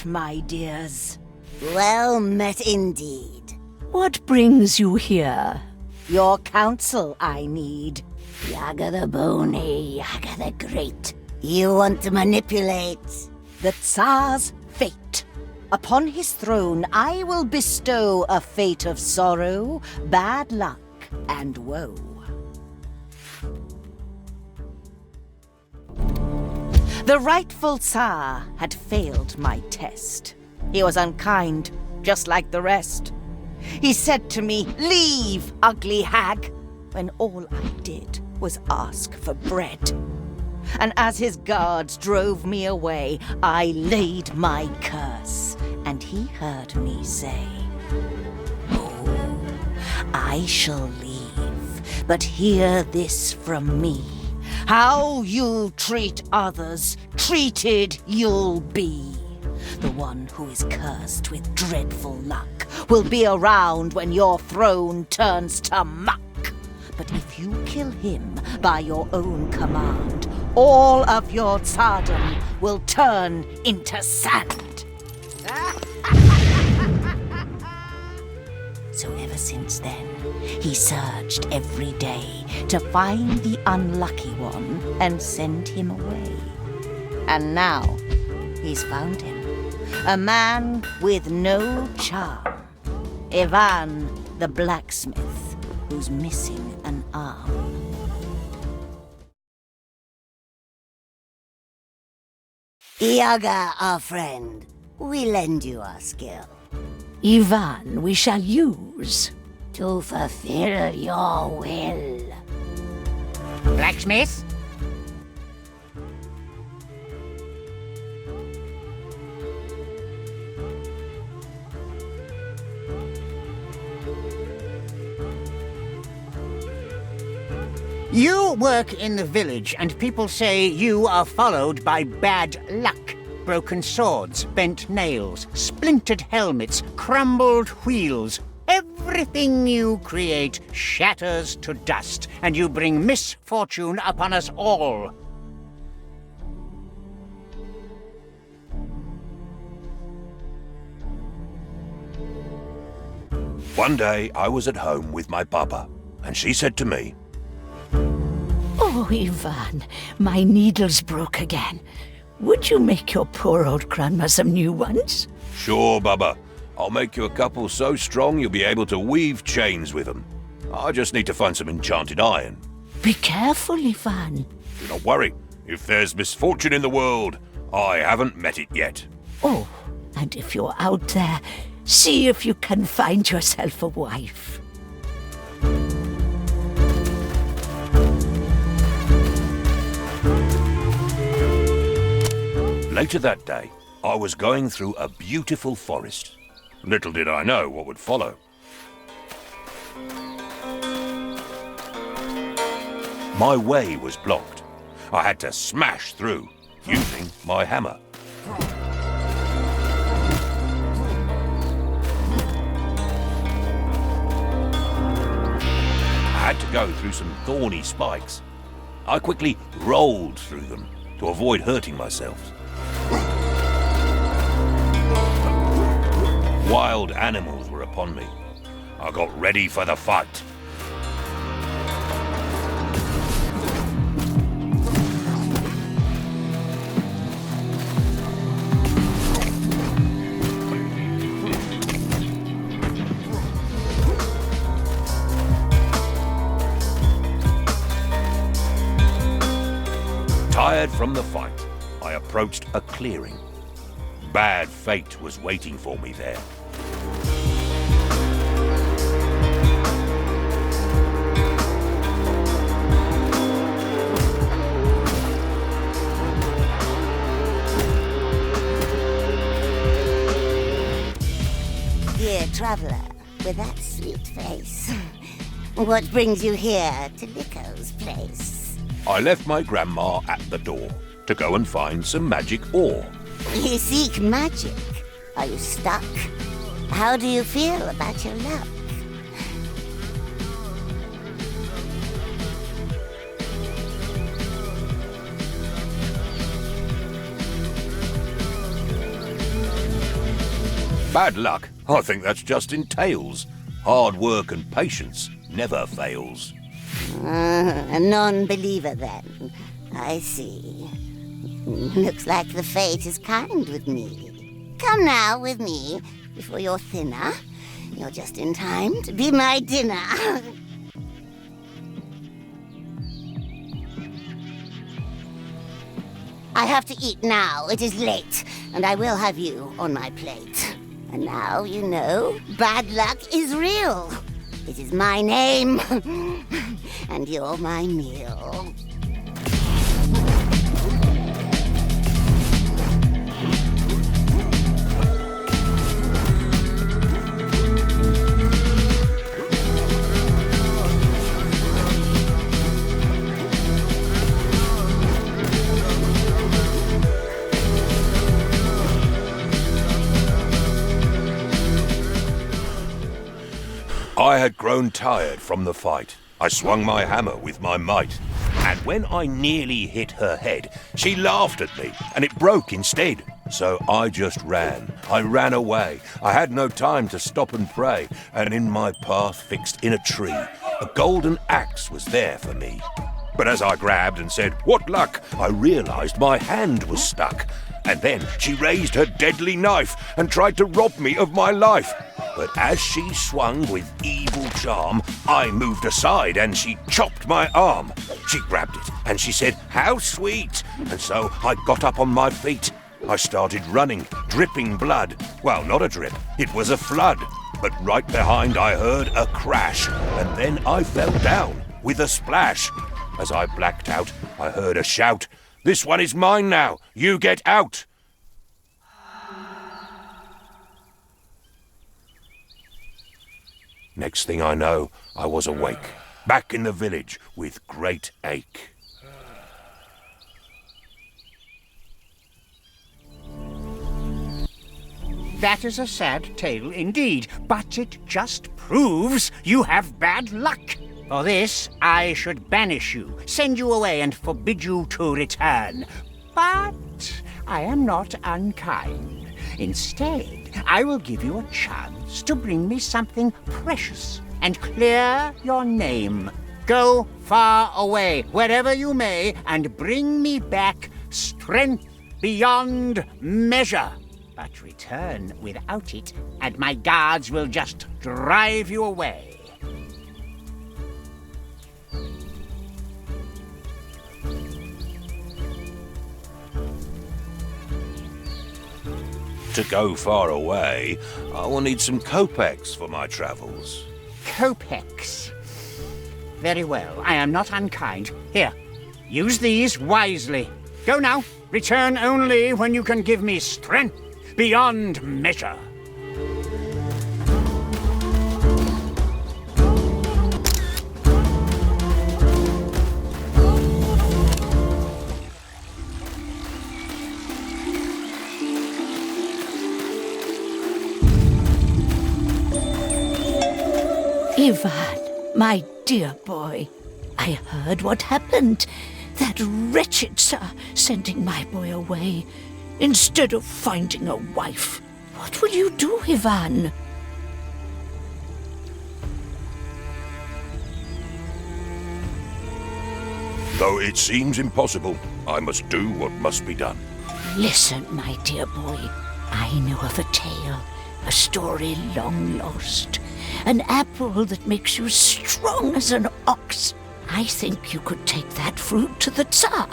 met, my dears. Well met indeed. What brings you here? Your counsel I need. Yaga the Bony, Yaga the Great. You want to manipulate the Tsar's fate. Upon his throne I will bestow a fate of sorrow, bad luck, and woe. The rightful Tsar had failed my test. He was unkind, just like the rest. He said to me, "Leave, ugly hag," when all I did was ask for bread. And as his guards drove me away, I laid my curse, and he heard me say, "Oh, I shall leave, but hear this from me. How you treat others, treated you'll be. The one who is cursed with dreadful luck will be around when your throne turns to muck. But if you kill him by your own command, all of your tsardom will turn into sand." So ever since then, he searched every day to find the unlucky one and send him away. And now, he's found him. A man with no charm. Ivan the blacksmith, who's missing an arm. Yaga, our friend, we lend you our skill. Ivan we shall use. To fulfill your will. Blacksmith? You work in the village, and people say you are followed by bad luck. Broken swords, bent nails, splintered helmets, crumbled wheels. Everything you create shatters to dust, and you bring misfortune upon us all. One day I was at home with my papa, and she said to me, "Oh, Ivan, my needle's broke again. Would you make your poor old grandma some new ones?" "Sure, Baba. I'll make you a couple so strong you'll be able to weave chains with them. I just need to find some enchanted iron." Be careful, Ivan. "Do not worry. If there's misfortune in the world, I haven't met it yet." Oh, and if you're out there, see if you can find yourself a wife. Later that day, I was going through a beautiful forest. Little did I know what would follow. My way was blocked. I had to smash through, using my hammer. I had to go through some thorny spikes. I quickly rolled through them to avoid hurting myself. Wild animals were upon me. I got ready for the fight. Tired from the fight, I approached a clearing. Bad fate was waiting for me there. Dear traveller, with that sweet face, what brings you here to Nico's place? I left my grandma at the door to go and find some magic ore. You seek magic. Are you stuck? How do you feel about your luck? Bad luck? I think that's just in tales. Hard work and patience never fails. A non-believer, then. I see. Looks like the fate is kind with me. Come now with me before you're thinner. You're just in time to be my dinner. I have to eat now. It is late, and I will have you on my plate. And now you know bad luck is real. It is my name, and you're my meal. I had grown tired from the fight. I swung my hammer with my might, and when I nearly hit her head, she laughed at me, and it broke instead. So I just ran. I ran away. I had no time to stop and pray, and in my path fixed in a tree, a golden axe was there for me. But as I grabbed and said, "What luck?" I realized my hand was stuck. And then she raised her deadly knife and tried to rob me of my life. But as she swung with evil charm, I moved aside and she chopped my arm. She grabbed it and she said, "How sweet!" And so I got up on my feet. I started running, dripping blood. Well, not a drip, it was a flood. But right behind I heard a crash, and then I fell down with a splash. As I blacked out, I heard a shout, "This one is mine now, you get out!" Next thing I know, I was awake, back in the village with great ache. That is a sad tale indeed, but it just proves you have bad luck. For this, I should banish you, send you away, and forbid you to return. But I am not unkind. Instead, I will give you a chance to bring me something precious and clear your name. Go far away, wherever you may, and bring me back strength beyond measure. But return without it, and my guards will just drive you away. To go far away, I will need some kopecks for my travels. Kopecks. Very well, I am not unkind. Here, use these wisely. Go now. Return only when you can give me strength beyond measure. Ivan, my dear boy, I heard what happened. That wretched Tsar sending my boy away instead of finding a wife. What will you do, Ivan? Though it seems impossible, I must do what must be done. Listen, my dear boy, I know of a tale, a story long lost. An apple that makes you strong as an ox. I think you could take that fruit to the Tsar.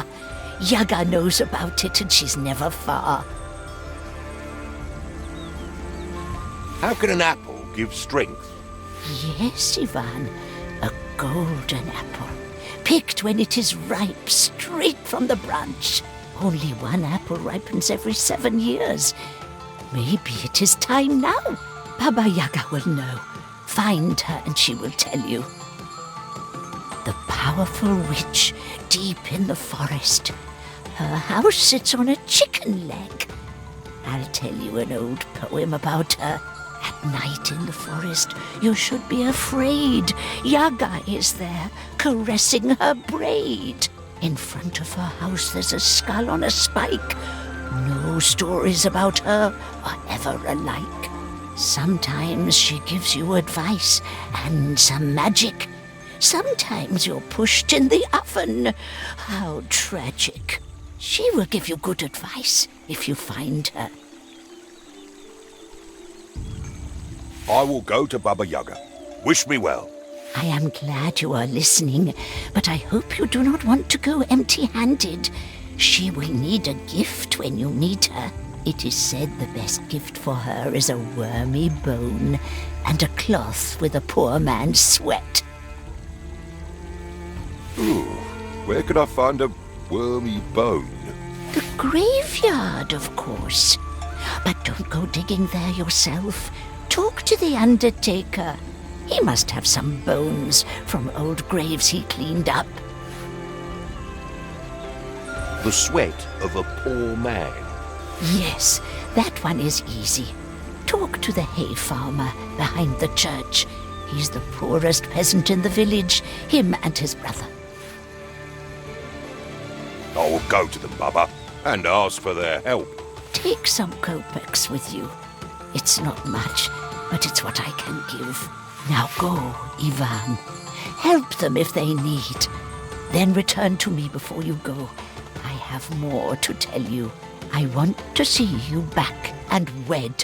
Yaga knows about it and she's never far. How can an apple give strength? Yes, Ivan, a golden apple. Picked when it is ripe, straight from the branch. Only one apple ripens every 7 years. Maybe it is time now. Baba Yaga will know. Find her and she will tell you. The powerful witch deep in the forest. Her house sits on a chicken leg. I'll tell you an old poem about her. At night in the forest, you should be afraid. Yaga is there, caressing her braid. In front of her house there's a skull on a spike. No stories about her are ever alike. Sometimes she gives you advice and some magic. Sometimes you're pushed in the oven. How tragic. She will give you good advice if you find her. I will go to Baba Yaga. Wish me well. I am glad you are listening, but I hope you do not want to go empty-handed. She will need a gift when you meet her. It is said the best gift for her is a wormy bone and a cloth with a poor man's sweat. Ooh, where could I find a wormy bone? The graveyard, of course. But don't go digging there yourself. Talk to the undertaker. He must have some bones from old graves he cleaned up. The sweat of a poor man. Yes, that one is easy. Talk to the hay farmer behind the church. He's the poorest peasant in the village, him and his brother. I will go to them, Baba, and ask for their help. Take some kopecks with you. It's not much, but it's what I can give. Now go, Ivan. Help them if they need. Then return to me before you go. I have more to tell you. I want to see you back and wed,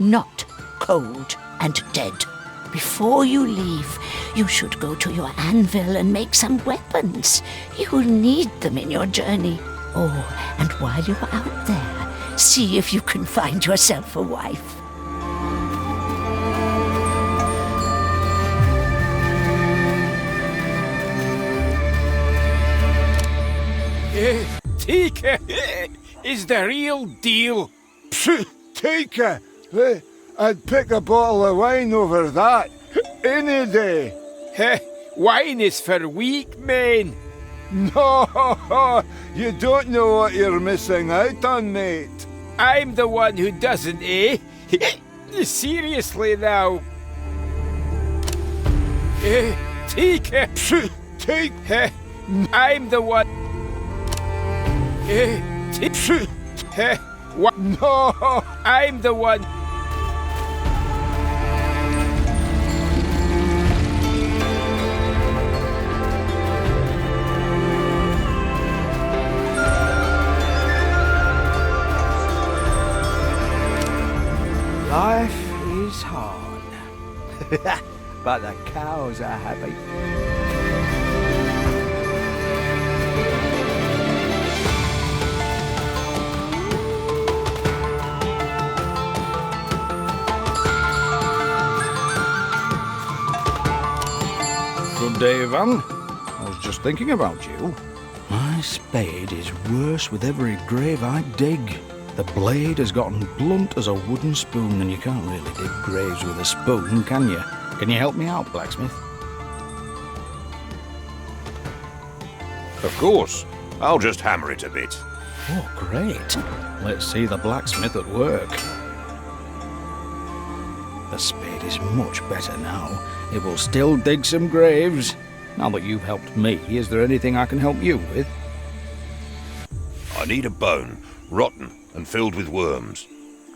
not cold and dead. Before you leave, you should go to your anvil and make some weapons. You'll need them in your journey. Oh, and while you're out there, see if you can find yourself a wife. Tika is the real deal. Tika! I'd pick a bottle of wine over that any day. Wine is for weak men. No, you don't know what you're missing out on, mate. I'm the one who doesn't, eh? Seriously now. Tika! Tika! I'm the one. What? No! I'm the one. Life is hard. But the cows are happy. Good day, Ivan. I was just thinking about you. My spade is worse with every grave I dig. The blade has gotten blunt as a wooden spoon, and you can't really dig graves with a spoon, can you? Can you help me out, blacksmith? Of course. I'll just hammer it a bit. Oh, great. Let's see the blacksmith at work. The spade is much better now. It will still dig some graves. Now that you've helped me, is there anything I can help you with? I need a bone, rotten and filled with worms.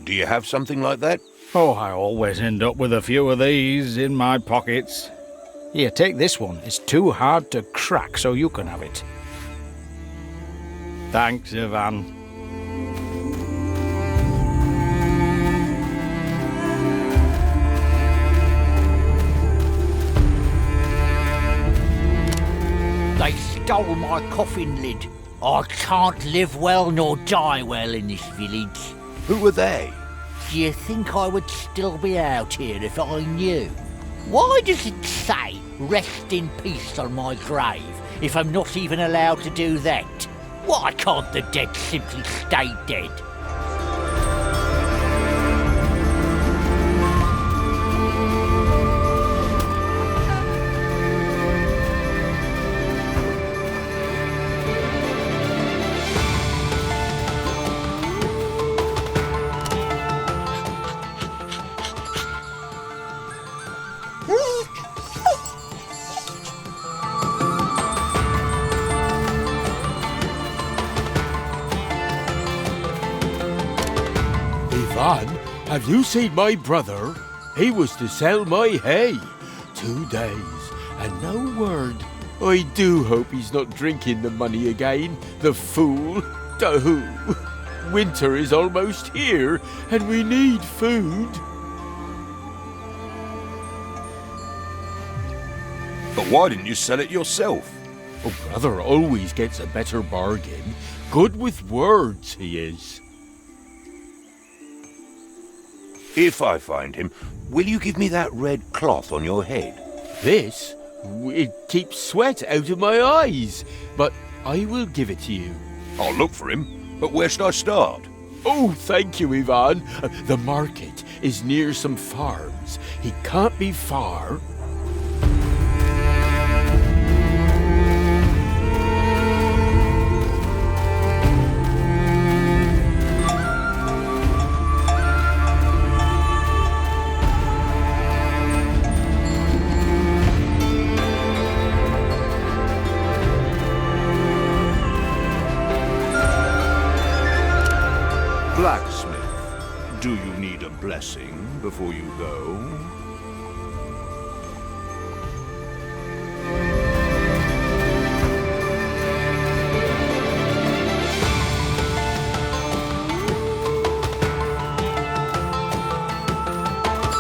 Do you have something like that? Oh, I always end up with a few of these in my pockets. Here, take this one. It's too hard to crack, so you can have it. Thanks, Ivan. They stole my coffin lid. I can't live well nor die well in this village. Who were they? Do you think I would still be out here if I knew? Why does it say rest in peace on my grave if I'm not even allowed to do that? Why can't the dead simply stay dead? Ivan, Have you seen my brother? He was to sell my hay. 2 days, and no word. I do hope he's not drinking the money again, the fool. Oh, winter is almost here, and we need food. But why didn't you sell it yourself? Oh, brother always gets a better bargain. Good with words, he is. If I find him, will you give me that red cloth on your head? This? It keeps sweat out of my eyes, but I will give it to you. I'll look for him, but where should I start? Oh, thank you, Ivan. The market is near some farms. He can't be far. Blacksmith, do you need a blessing before you go?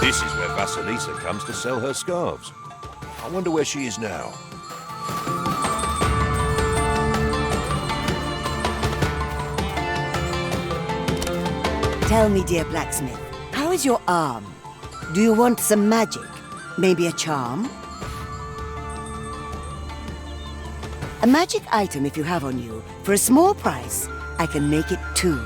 This is where Vasilisa comes to sell her scarves. I wonder where she is now. Tell me, dear blacksmith, how is your arm? Do you want some magic? Maybe a charm? A magic item if you have on you. For a small price, I can make it too.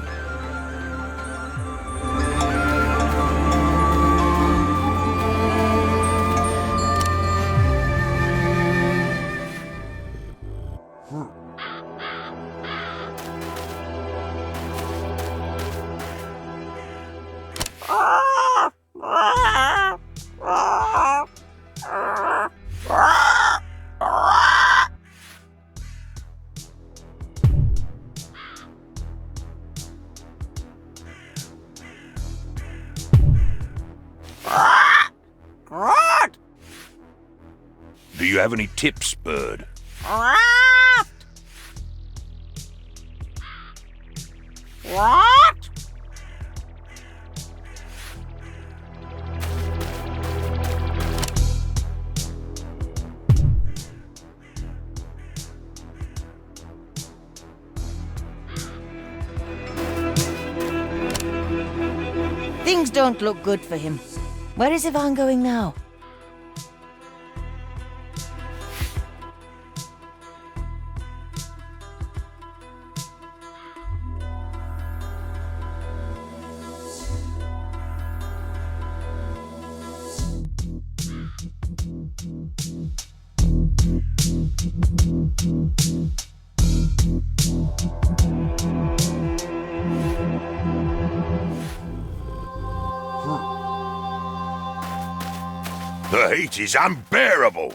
Do you have any tips, bird? What? Things don't look good for him. Where is Ivan going now? The heat is unbearable.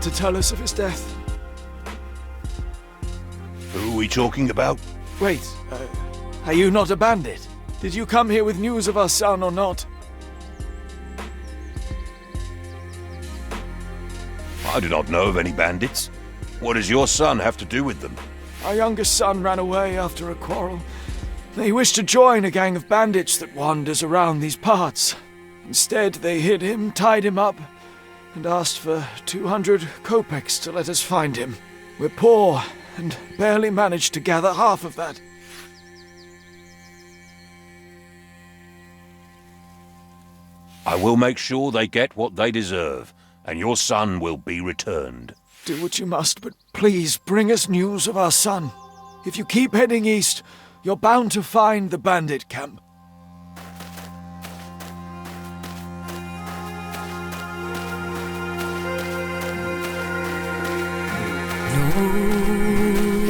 To tell us of his death. Who are we talking about? Wait, are you not a bandit? Did you come here with news of our son or not? I do not know of any bandits. What does your son have to do with them? Our youngest son ran away after a quarrel. They wished to join a gang of bandits that wanders around these parts. Instead, they hid him, tied him up, and asked for 200 kopecks to let us find him. We're poor and barely managed to gather half of that. I will make sure they get what they deserve, and your son will be returned. Do what you must, but please bring us news of our son. If you keep heading east, you're bound to find the bandit camp.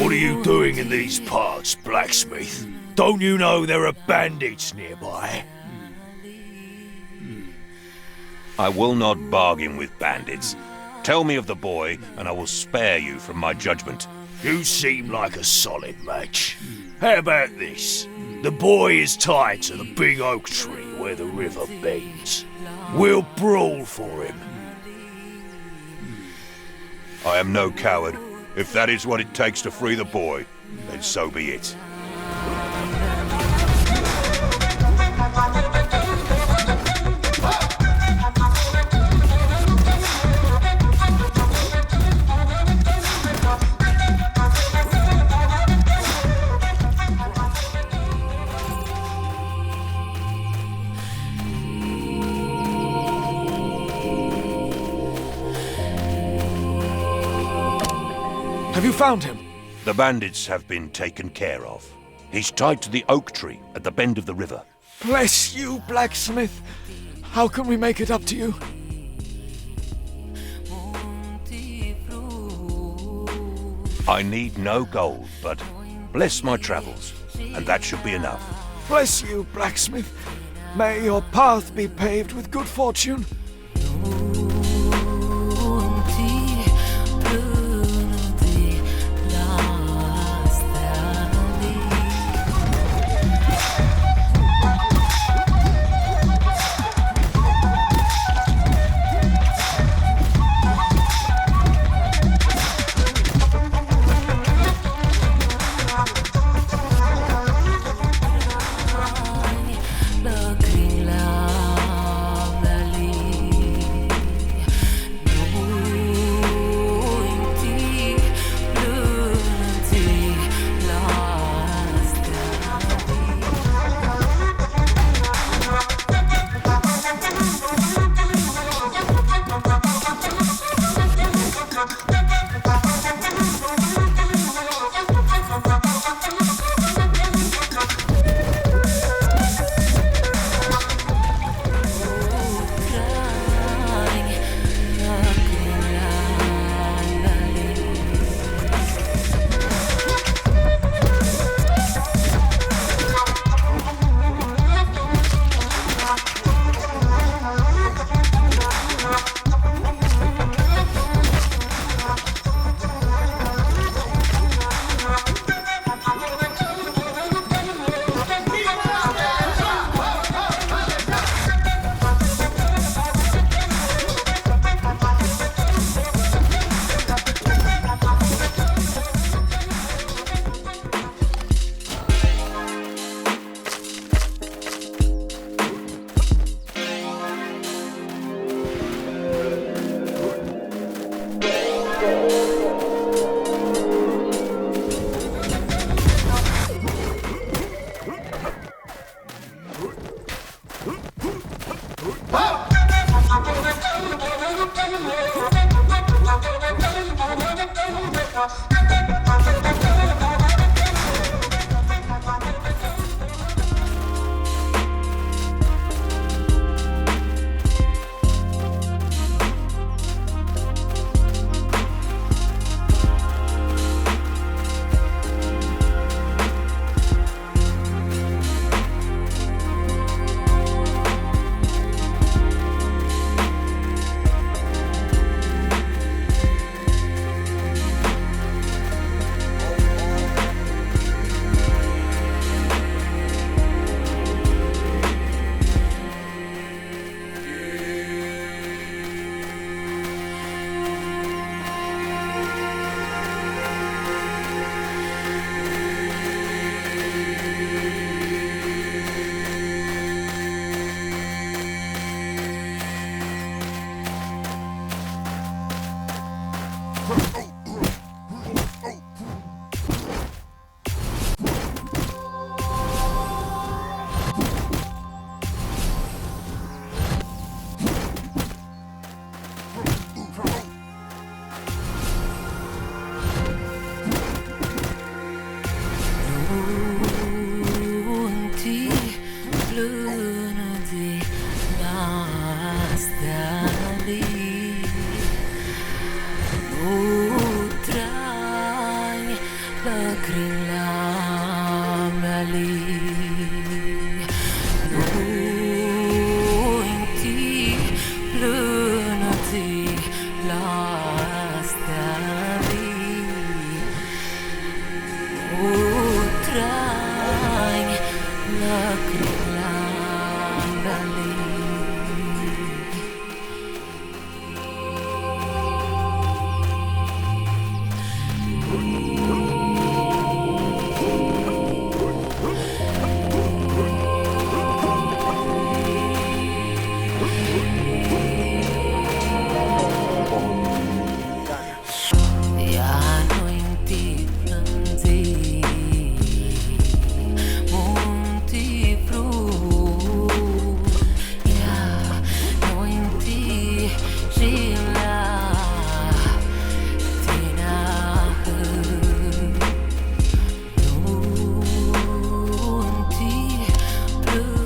What are you doing in these parts, blacksmith? Don't you know there are bandits nearby? I will not bargain with bandits. Tell me of the boy, and I will spare you from my judgment. You seem like a solid match. How about this? The boy is tied to the big oak tree where the river bends. We'll brawl for him. I am no coward. If that is what it takes to free the boy, then so be it. Have you found him? The bandits have been taken care of. He's tied to the oak tree at the bend of the river. Bless you, blacksmith. How can we make it up to you? I need no gold, but bless my travels, and that should be enough. Bless you, blacksmith. May your path be paved with good fortune. lovely.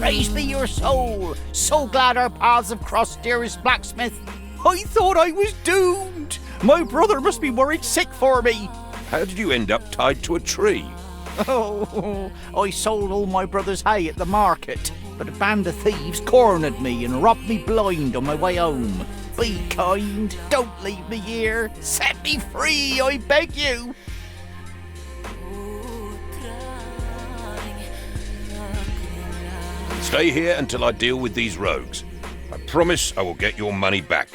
Praise be your soul! So glad our paths have crossed, dearest blacksmith. I thought I was doomed. My brother must be worried sick for me. How did you end up tied to a tree? Oh, I sold all my brother's hay at the market, but a band of thieves cornered me and robbed me blind on my way home. Be kind, don't leave me here. Set me free, I beg you. Stay here until I deal with these rogues. I promise I will get your money back.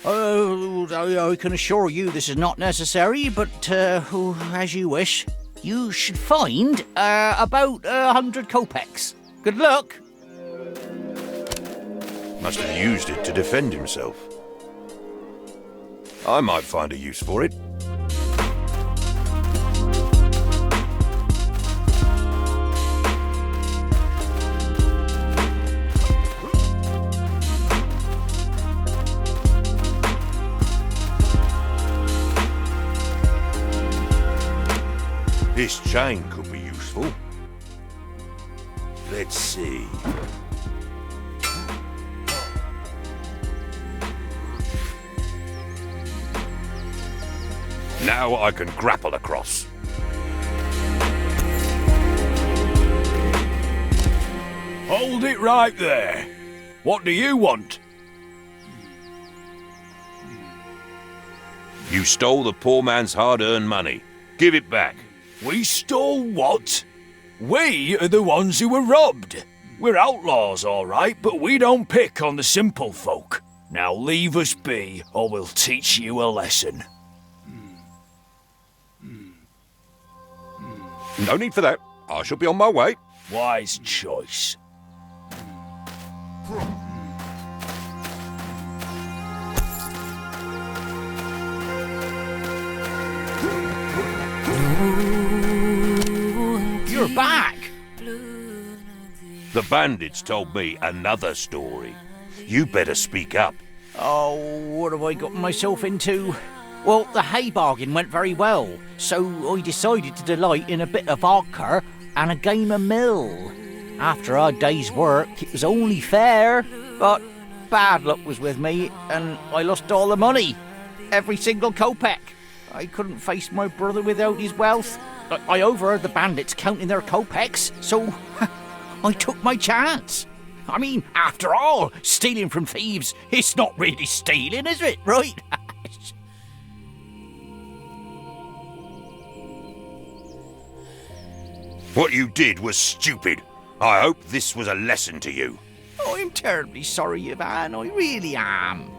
I can assure you this is not necessary, but as you wish. You should find about 100 kopecks. Good luck. Must have used it to defend himself. I might find a use for it. This chain could be useful. Let's see. Now I can grapple across. Hold it right there. What do you want? You stole the poor man's hard-earned money. Give it back. We stole what? We are the ones who were robbed. We're outlaws, all right, but we don't pick on the simple folk. Now leave us be, or we'll teach you a lesson. No need for that. I shall be on my way. Wise choice. You're back. The bandits told me another story. You better speak up. Oh, what have I gotten myself into? Well, the hay bargain went very well, so I decided to delight in a bit of vodka and a game of mill. After our day's work, it was only fair, but bad luck was with me, and I lost all the money. Every single kopeck. I couldn't face my brother without his wealth. I overheard the bandits counting their kopecks, so I took my chance. I mean, after all, stealing from thieves, it's not really stealing, is it, right? What you did was stupid. I hope this was a lesson to you. Oh, I'm terribly sorry, Ivan. I really am.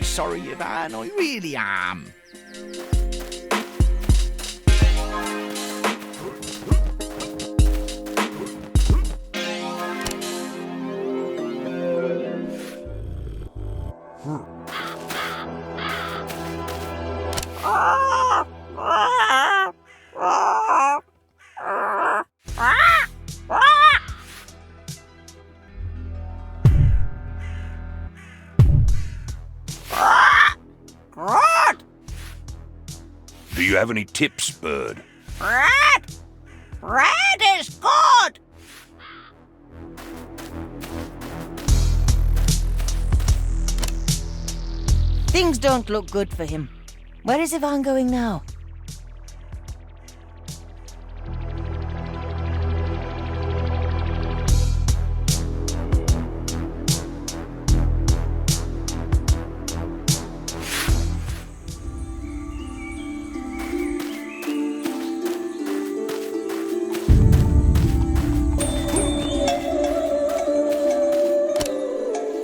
Sorry, Ivan, I really am. Do you have any tips, bird? Red is good! Things don't look good for him. Where is Ivan going now?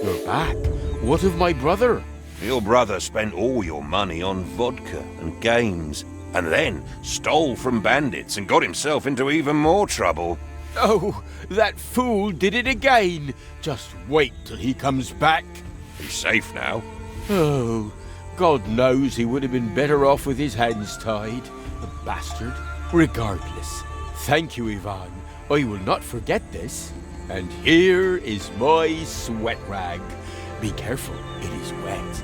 You're back. What of my brother? Your brother spent all your money on vodka and games, and then stole from bandits and got himself into even more trouble. Oh, that fool did it again. Just wait till he comes back. He's safe now. Oh, God knows he would have been better off with his hands tied. The bastard. Regardless, thank you, Ivan. I will not forget this. And here is my sweat rag. Be careful, it is wet.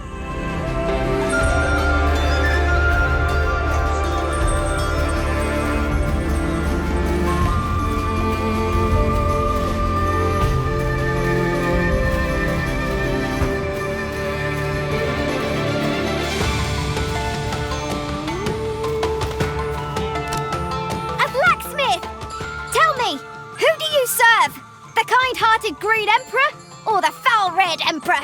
A blacksmith! Tell me, who do you serve? The kind-hearted Green Emperor or the foul-red Emperor?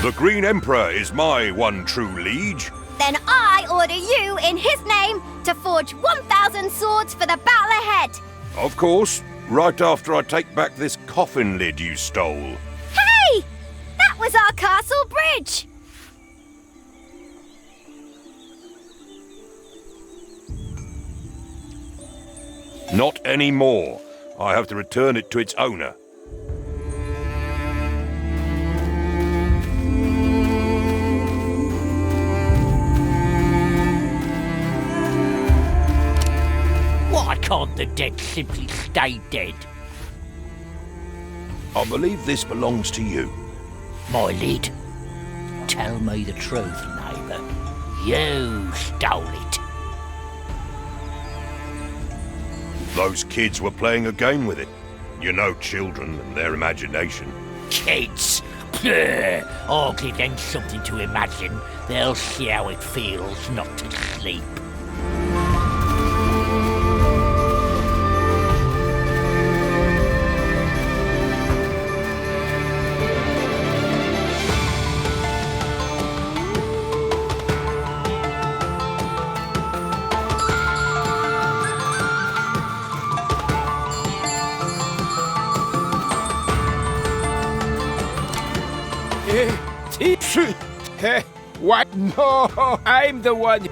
The Green Emperor is my one true liege. Then I order you, in his name, to forge 1,000 swords for the battle ahead. Of course, right after I take back this coffin lid you stole. Hey! That was our castle bridge! Not anymore. I have to return it to its owner. Why can't the dead simply stay dead? I believe this belongs to you. My lid? Tell me the truth, neighbour. You stole it. Those kids were playing a game with it. You know children and their imagination. Kids! Bleh. I'll give them something to imagine. They'll see how it feels not to sleep. What? No, I'm the one.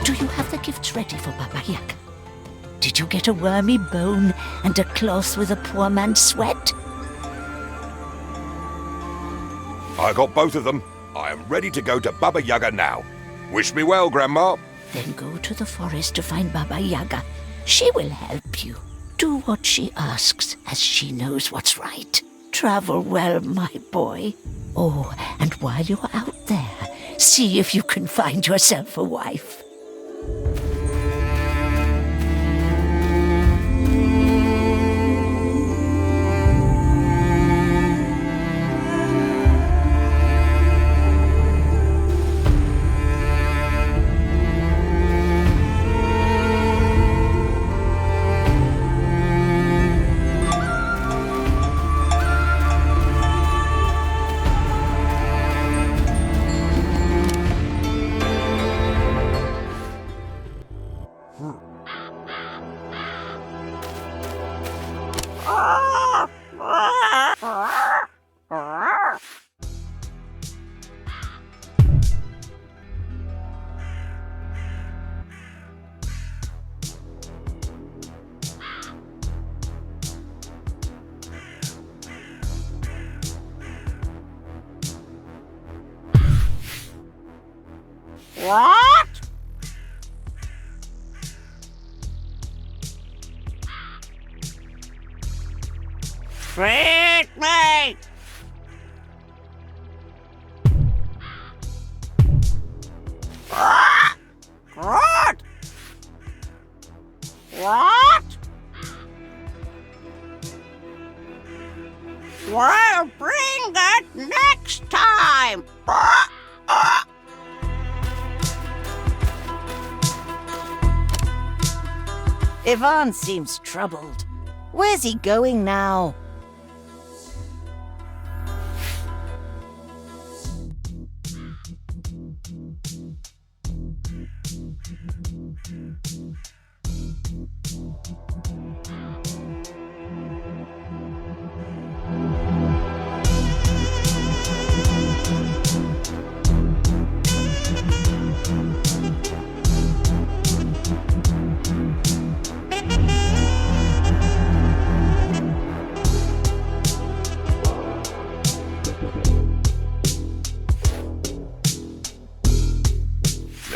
Do you have the gifts ready for Baba Yaga? Did you get a wormy bone and a cloth with a poor man's sweat? I got both of them. I am ready to go to Baba Yaga now. Wish me well, Grandma. Then go to the forest to find Baba Yaga. She will help you. Do what she asks, as she knows what's right. Travel well, my boy. Oh, and while you're out there, see if you can find yourself a wife. What? Feed me! What? What? We'll bring it next time! Ivan seems troubled. Where's he going now?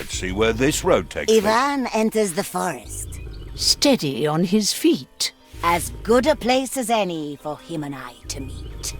See where this road takes me. Ivan enters the forest. Steady on his feet. As good a place as any for him and I to meet.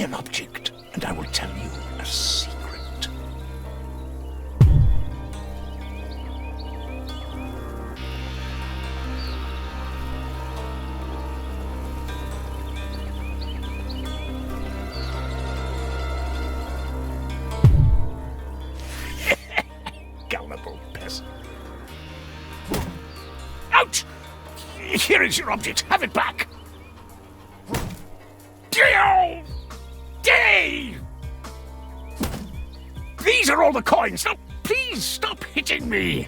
an object, and I will tell you a secret. Gullible peasant. Out! Here is your object. Have it back. These are all the coins. Now, please stop hitting me.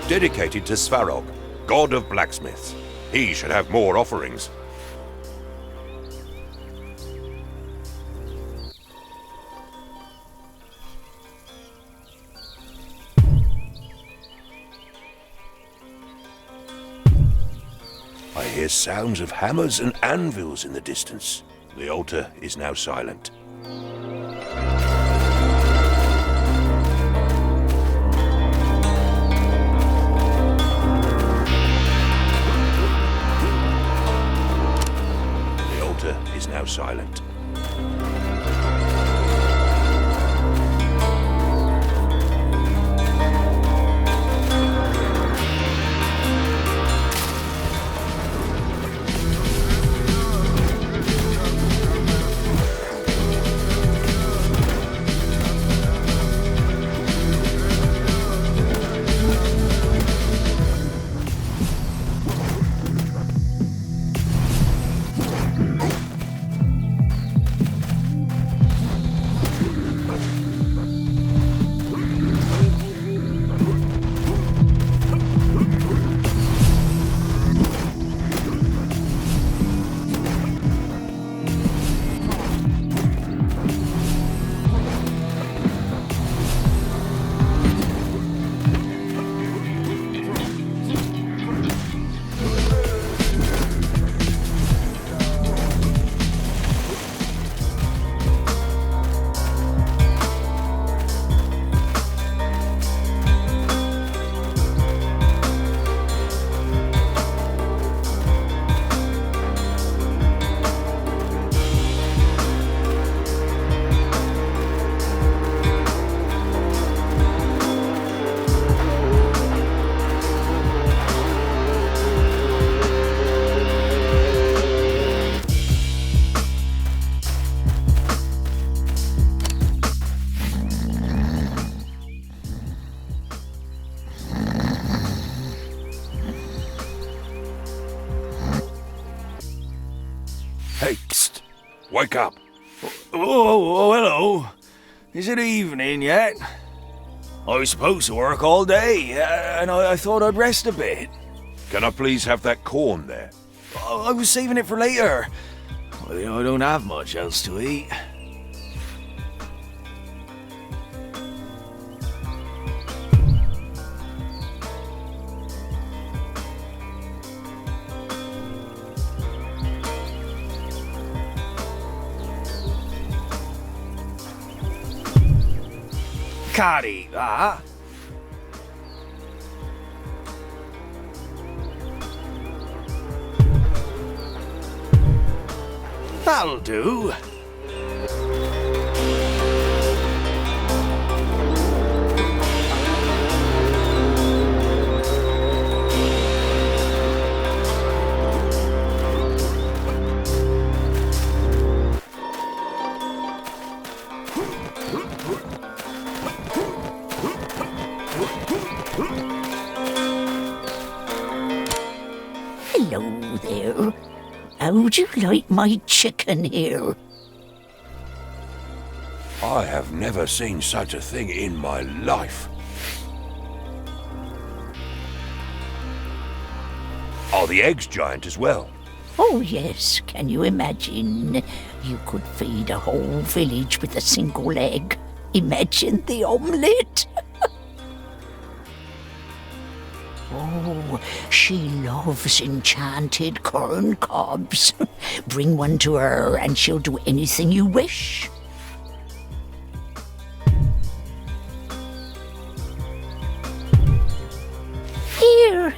Dedicated to Svarog, god of blacksmiths. He should have more offerings. I hear sounds of hammers and anvils in the distance. The altar is now silent. Is now silent. Hey, psst! Wake up! Oh, hello. Is it evening yet? I was supposed to work all day, and I thought I'd rest a bit. Can I please have that corn there? I was saving it for later. I don't have much else to eat. Can't eat that. That'll do. Hello there. How'd you like my chicken here? I have never seen such a thing in my life. Are the eggs giant as well? Oh yes, can you imagine? You could feed a whole village with a single egg. Imagine the omelette. Oh, she loves enchanted corn cobs. Bring one to her and she'll do anything you wish. Here.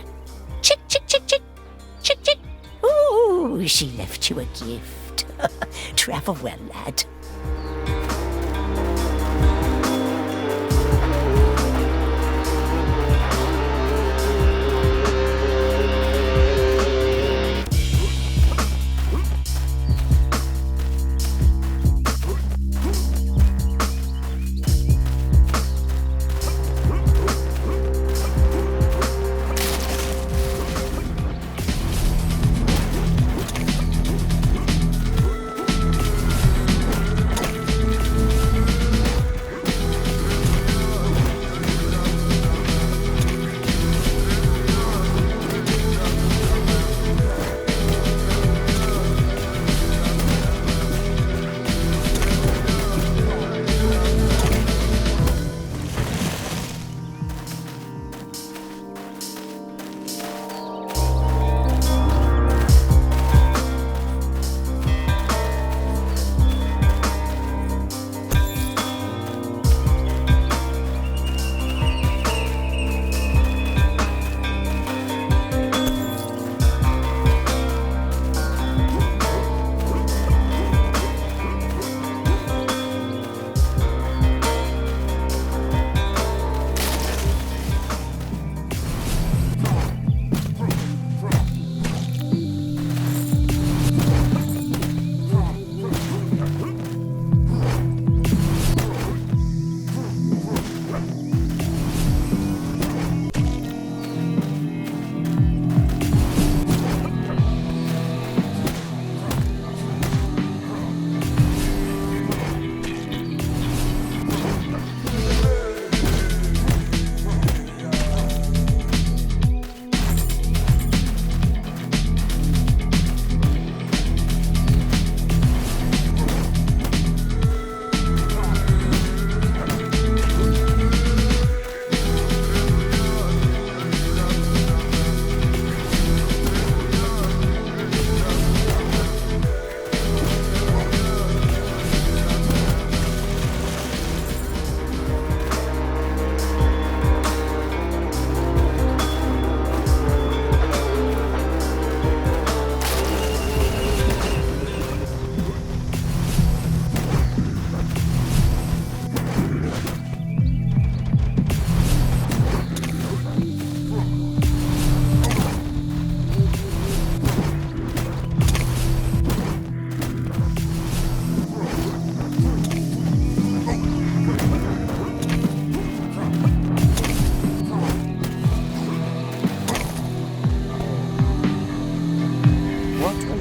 Chick, chick, chick, chick. Chick, chick. Ooh, she left you a gift. Travel well, lad.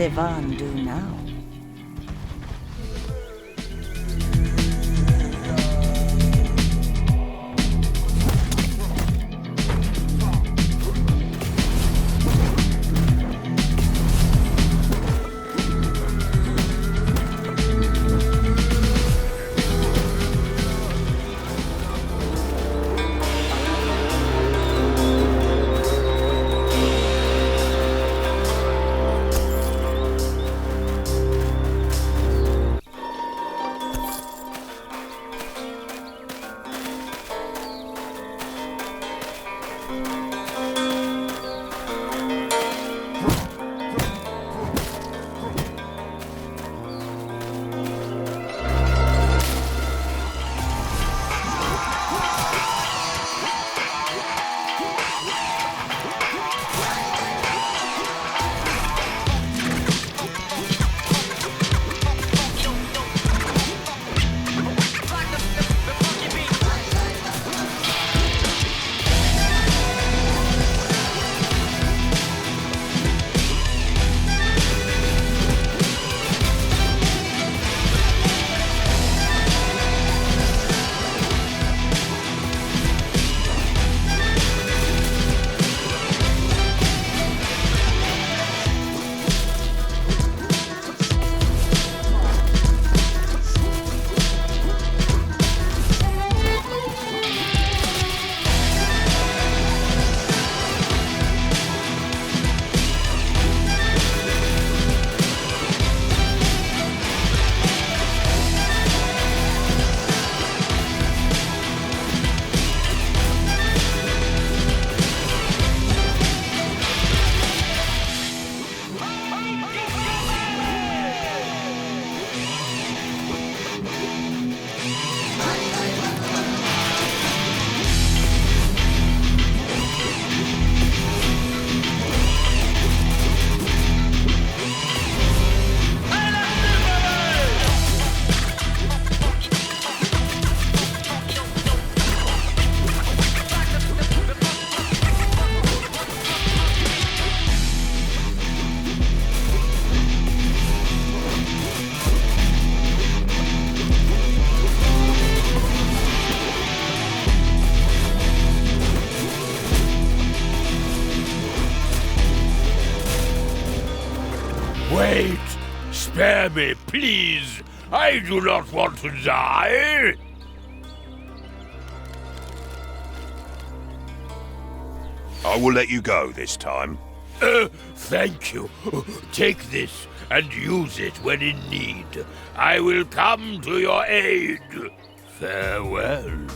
Ivan do now? Wait! Spare me, please! I do not want to die! I will let you go this time. Thank you. Take this and use it when in need. I will come to your aid. Farewell.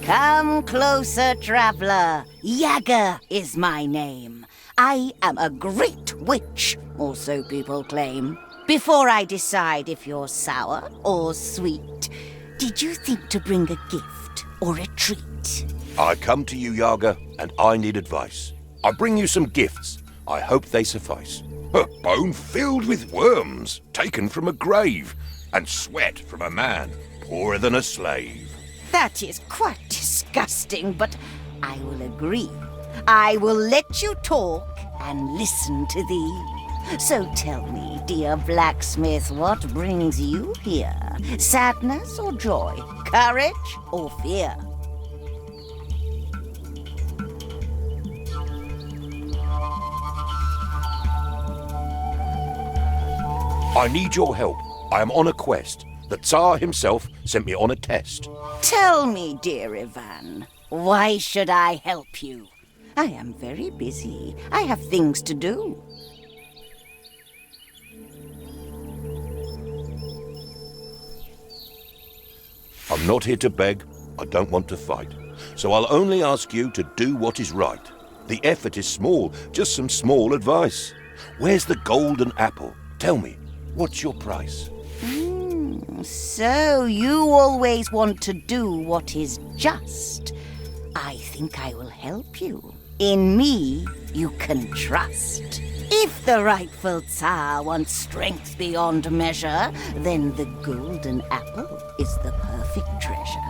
Come closer, traveler. Yaga is my name. I am a great witch, or so people claim. Before I decide if you're sour or sweet, did you think to bring a gift or a treat? I come to you, Yaga, and I need advice. I bring you some gifts. I hope they suffice. A bone filled with worms, taken from a grave, and sweat from a man poorer than a slave. That is quite disgusting, but I will agree. I will let you talk and listen to thee. So tell me, dear blacksmith, what brings you here? Sadness or joy? Courage or fear? I need your help. I am on a quest. The Tsar himself sent me on a test. Tell me, dear Ivan, why should I help you? I am very busy. I have things to do. I'm not here to beg. I don't want to fight. So I'll only ask you to do what is right. The effort is small, just some small advice. Where's the golden apple? Tell me, what's your price? So you always want to do what is just. I think I will help you. In me, you can trust. If the rightful Tsar wants strength beyond measure, then the golden apple is the perfect treasure.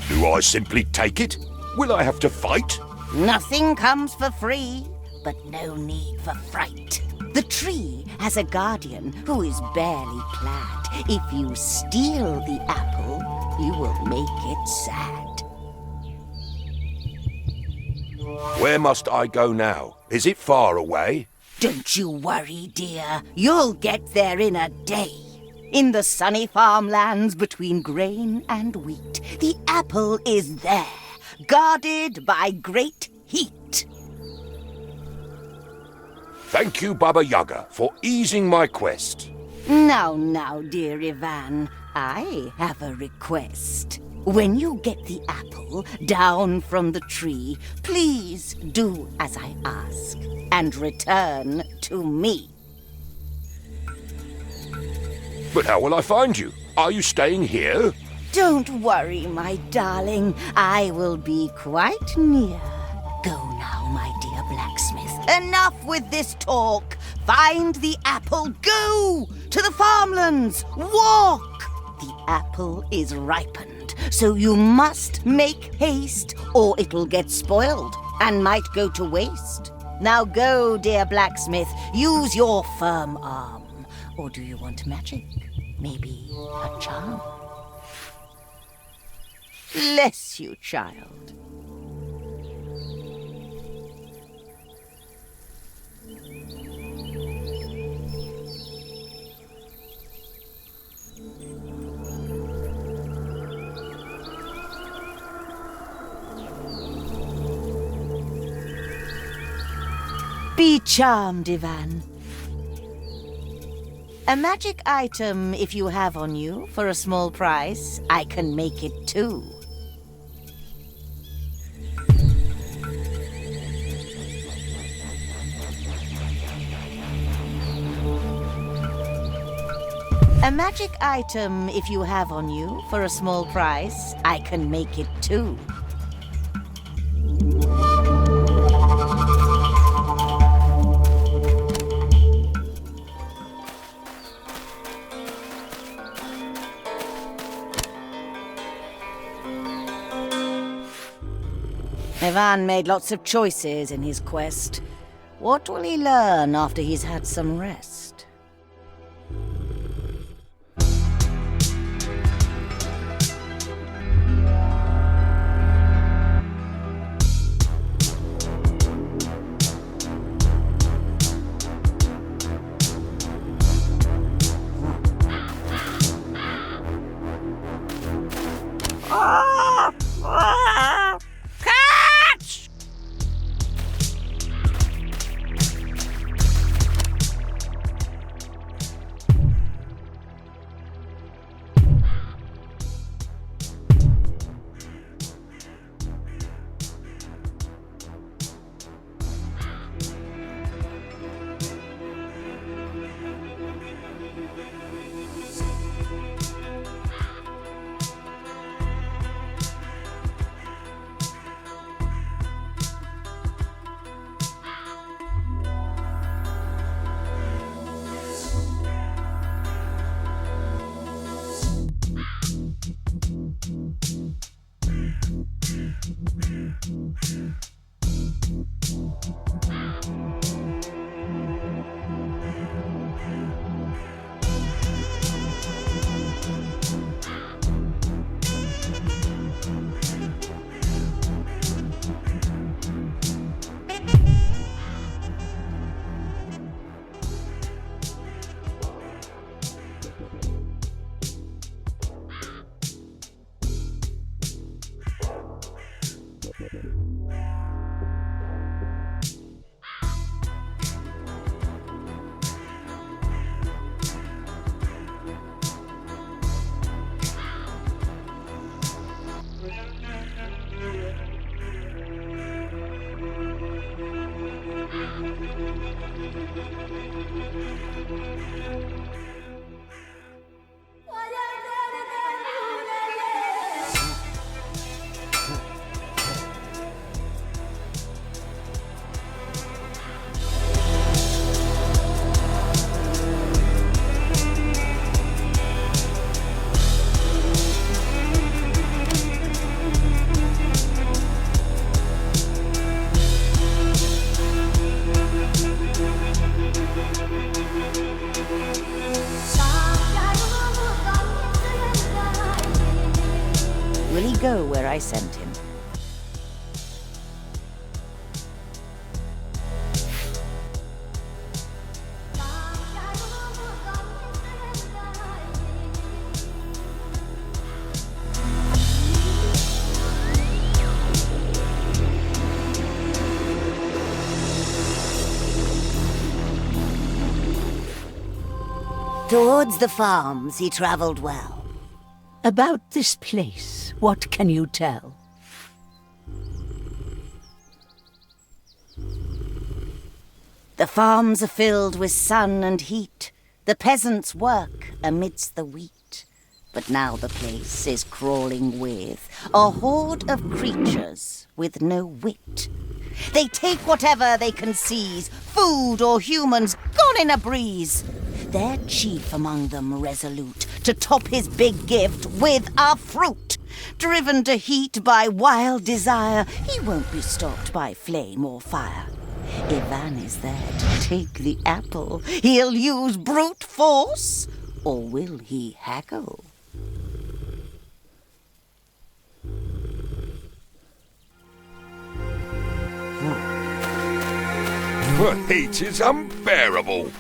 Do I simply take it? Will I have to fight? Nothing comes for free, but no need for fright. The tree has a guardian who is barely clad. If you steal the apple, you will make it sad. Where must I go now? Is it far away? Don't you worry, dear. You'll get there in a day. In the sunny farmlands between grain and wheat, the apple is there, guarded by great heat. Thank you, Baba Yaga, for easing my quest. Now, dear Ivan, I have a request. When you get the apple down from the tree, please do as I ask and return to me. But how will I find you? Are you staying here? Don't worry, my darling. I will be quite near. Go now, my dear blacksmith. Enough with this talk. Find the apple. Go to the farmlands. Walk. The apple is ripened, so you must make haste, or it'll get spoiled and might go to waste. Now go, dear blacksmith. Use your firm arm. Or do you want magic? Maybe a charm? Bless you, child. Be charmed, Ivan. A magic item, if you have on you, for a small price, I can make it too. A magic item, if you have on you, for a small price, I can make it too. Ivan made lots of choices in his quest. What will he learn after he's had some rest? Will he go where I sent him? Towards the farms he travelled well. About this place, what can you tell? The farms are filled with sun and heat. The peasants work amidst the wheat. But now the place is crawling with a horde of creatures with no wit. They take whatever they can seize, food or humans, gone in a breeze. Their chief among them resolute to top his big gift with a fruit. Driven to heat by wild desire, he won't be stopped by flame or fire. Ivan is there to take the apple. He'll use brute force, or will he haggle? The heat is unbearable.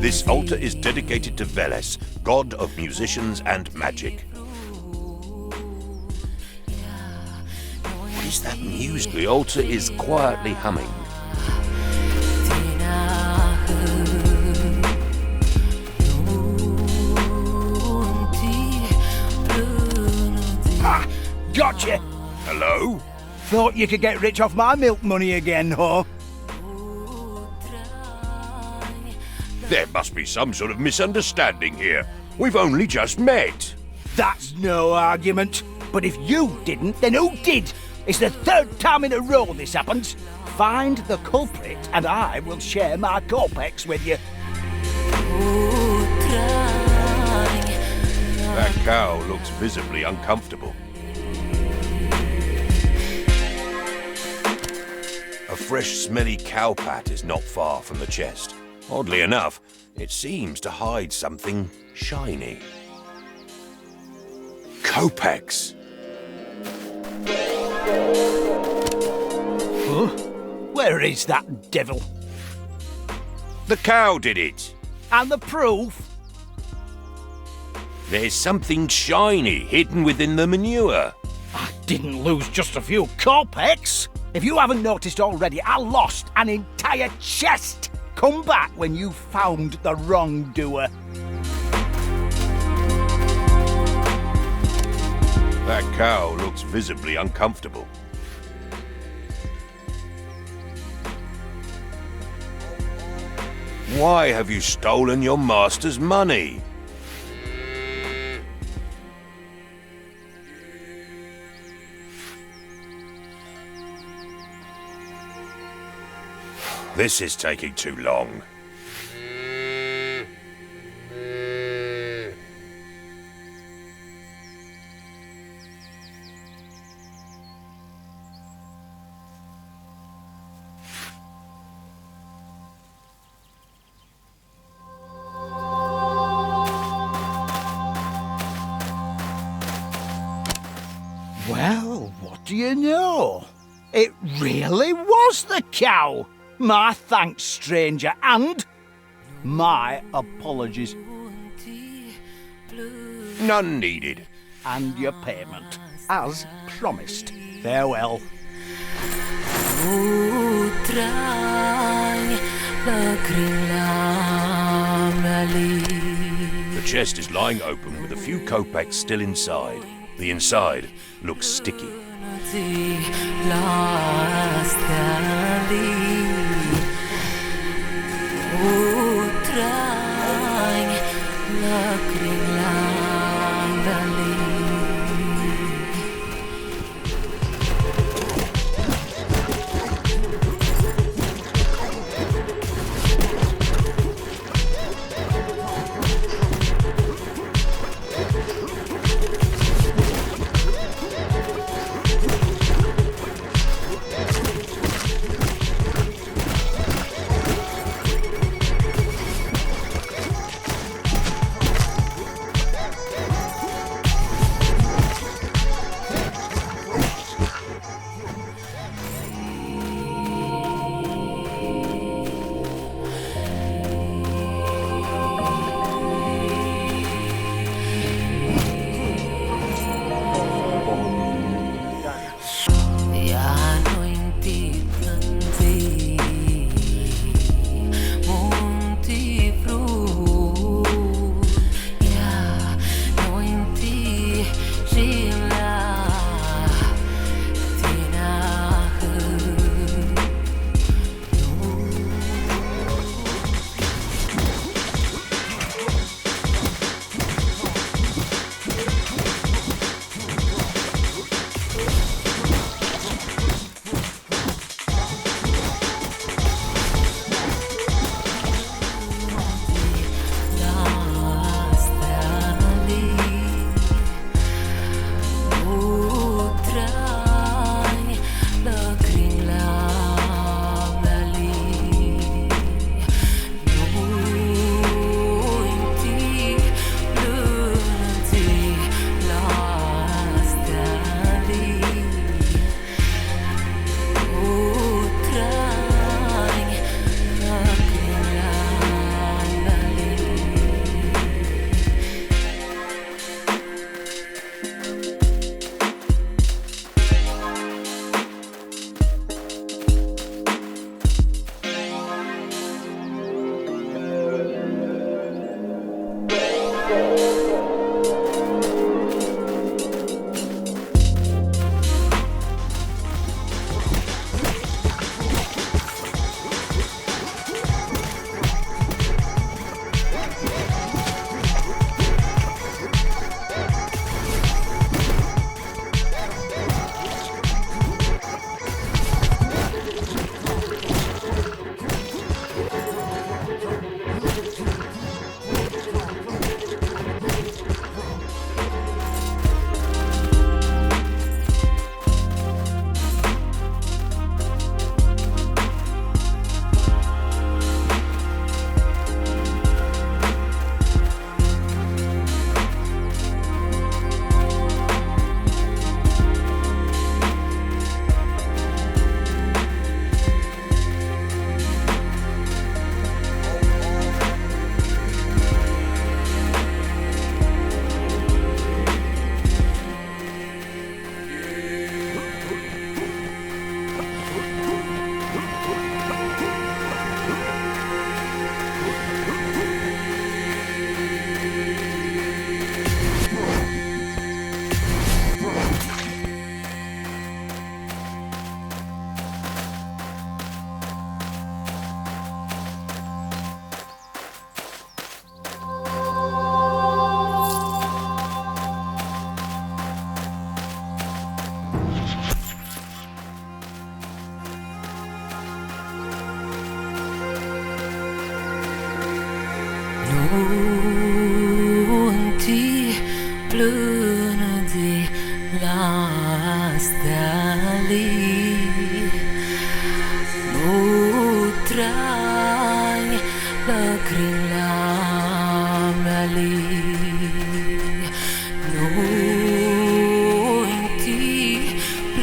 This altar is dedicated to Veles, god of musicians and magic. What is that music? The altar is quietly humming. Ha! Gotcha! Hello? Thought you could get rich off my milk money again, huh? There must be some sort of misunderstanding here. We've only just met. That's no argument. But if you didn't, then who did? It's the third time in a row this happens. Find the culprit and I will share my Corpex with you. That cow looks visibly uncomfortable. A fresh, smelly cow pat is not far from the chest. Oddly enough, it seems to hide something shiny. Copex! Huh? Where is that devil? The cow did it! And the proof? There's something shiny hidden within the manure. I didn't lose just a few Corpex. If you haven't noticed already, I lost an entire chest. Come back when you found the wrongdoer. That cow looks visibly uncomfortable. Why have you stolen your master's money? This is taking too long. do you know? It really was the cow. My thanks, stranger, and my apologies. None needed. And your payment, as promised. Farewell. The chest is lying open with a few kopecks still inside. The inside looks sticky.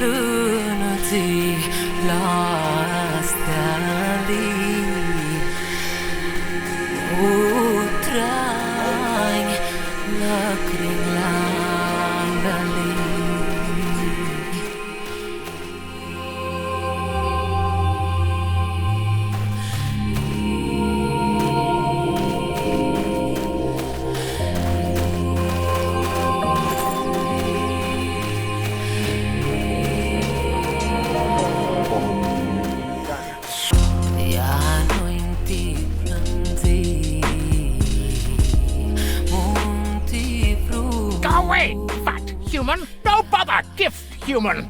Blue human. No bother, gift human.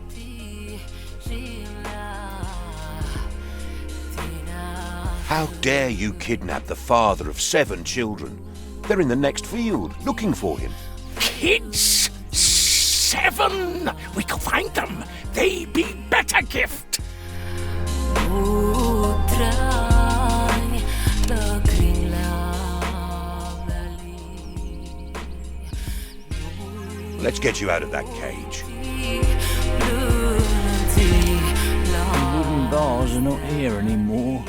How dare you kidnap the father of 7 children? They're in the next field, looking for him. Kids? 7? We can find them. They be better gift. Let's get you out of that cage. The wooden bars are not here anymore.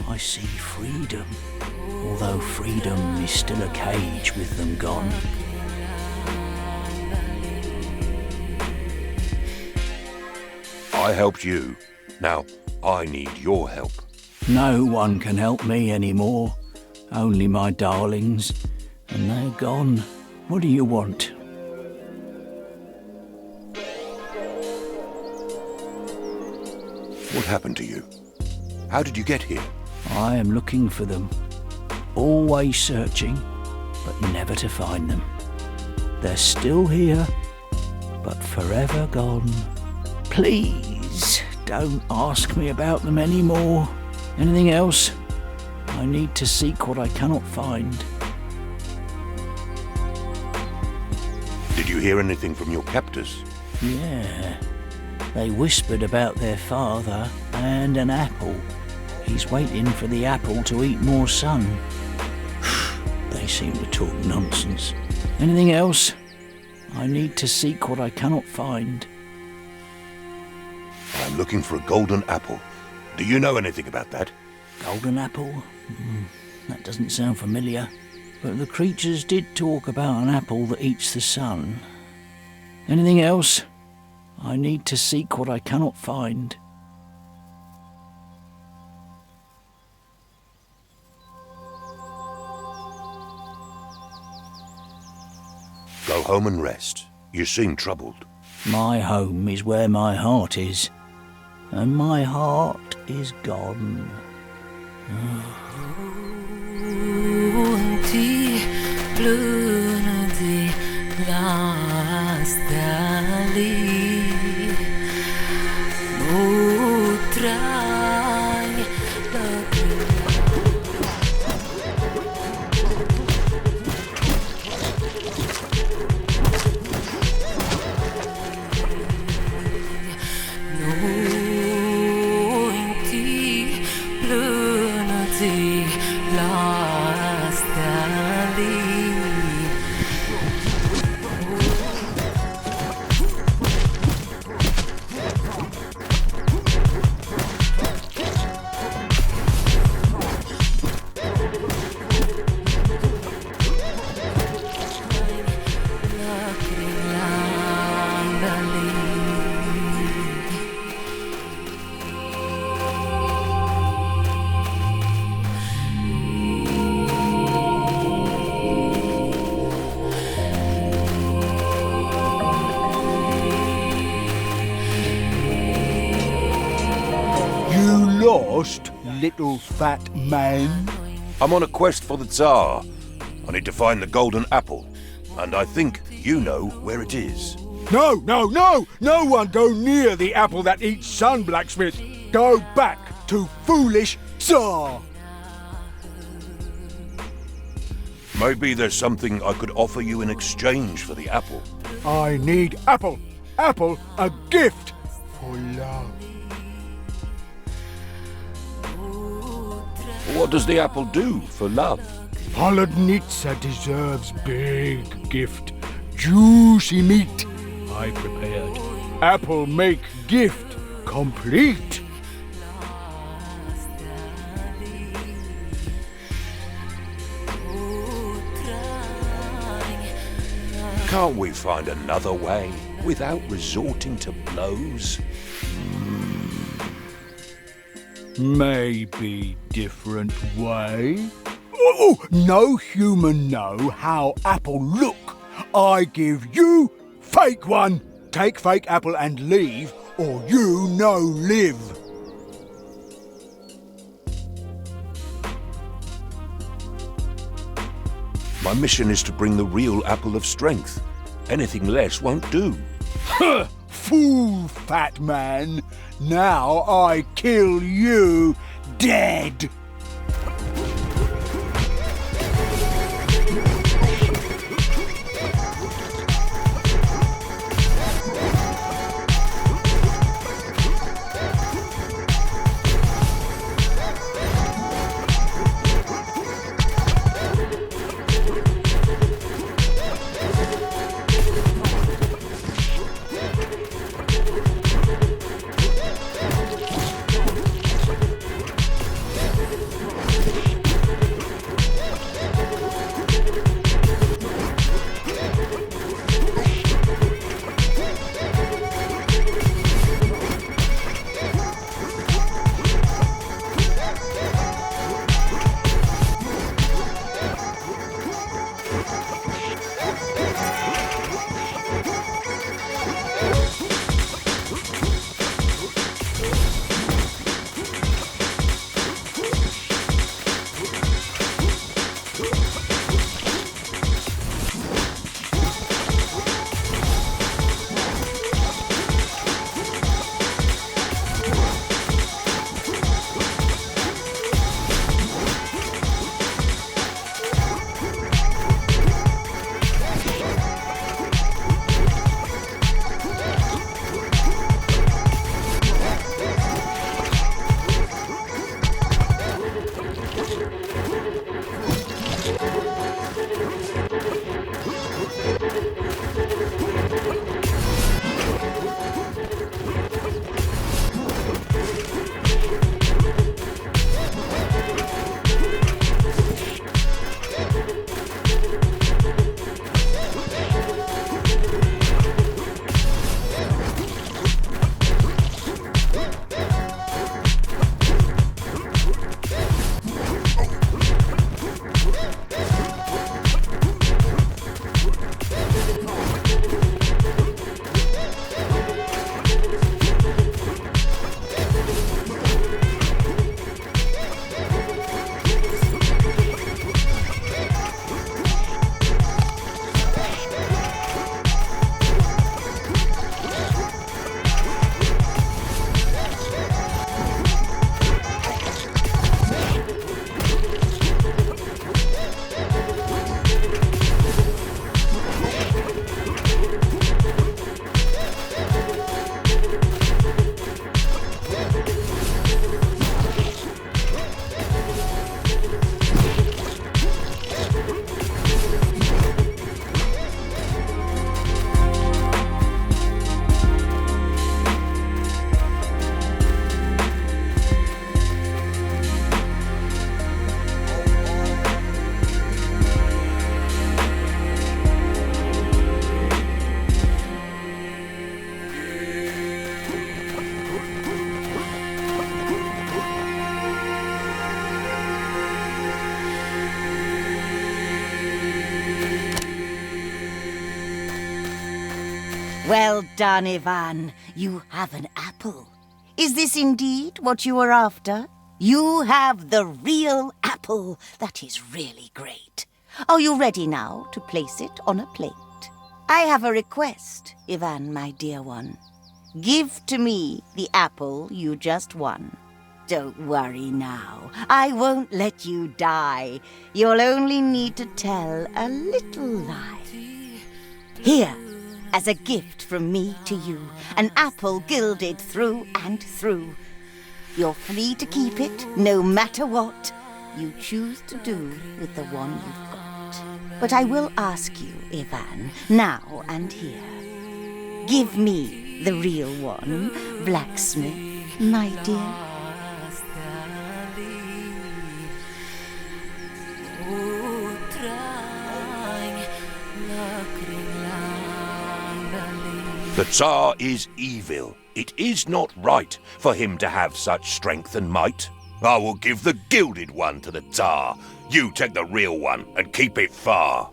I see freedom, although freedom is still a cage with them gone. I helped you. Now, I need your help. No one can help me anymore. Only my darlings. And they're gone. What do you want? What happened to you? How did you get here? I am looking for them. Always searching, but never to find them. They're still here, but forever gone. Please, don't ask me about them anymore. Anything else? I need to seek what I cannot find. Did you hear anything from your captors? Yeah. They whispered about their father and an apple. He's waiting for the apple to eat more sun. They seem to talk nonsense. Anything else? I need to seek what I cannot find. I'm looking for a golden apple. Do you know anything about that? Golden apple? That doesn't sound familiar. But the creatures did talk about an apple that eats the sun. Anything else? I need to seek what I cannot find. Go home and rest. You seem troubled. My home is where my heart is. And my heart is gone. Little fat man. I'm on a quest for the Tsar. I need to find the golden apple. And I think you know where it is. No! No one go near the apple that eats sun, blacksmith. Go back to foolish Tsar. Maybe there's something I could offer you in exchange for the apple. I need apple. Apple, a gift for love. What does the apple do for love? Polodnitsa deserves big gift. Juicy meat I prepared. Apple make gift complete. Can't we find another way without resorting to blows? Maybe different way. Oh, no human know how apple look. I give you fake one. Take fake apple and leave, or you no live. My mission is to bring the real apple of strength. Anything less won't do. Fool, fat man. Now I kill you dead. Well done, Ivan. You have an apple. Is this indeed what you were after? You have the real apple. That is really great. Are you ready now to place it on a plate? I have a request, Ivan, my dear one. Give to me the apple you just won. Don't worry now. I won't let you die. You'll only need to tell a little lie. Here, as a gift from me to you, an apple gilded through and through. You're free to keep it, no matter what you choose to do with the one you've got. But I will ask you, Ivan, now and here. Give me the real one, blacksmith, my dear. The Tsar is evil. It is not right for him to have such strength and might. I will give the gilded one to the Tsar. You take the real one and keep it far.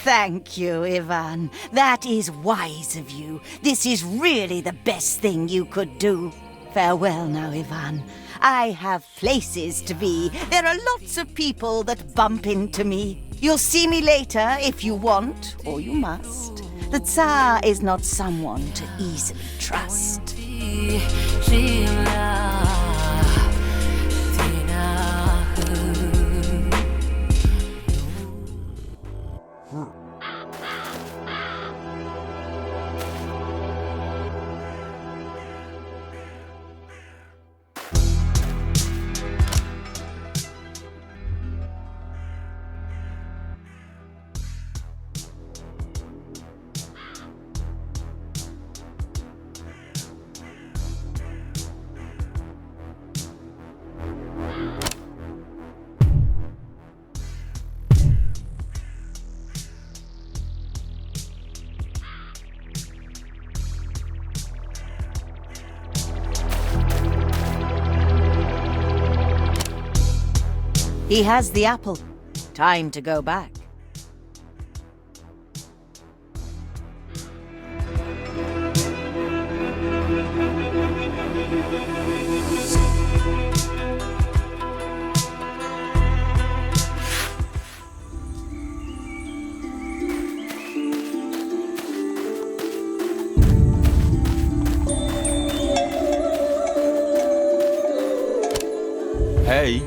Thank you, Ivan. That is wise of you. This is really the best thing you could do. Farewell now, Ivan. I have places to be. There are lots of people that bump into me. You'll see me later if you want, or you must. The Tsar is not someone to easily trust. He has the apple. Time to go back. Hey.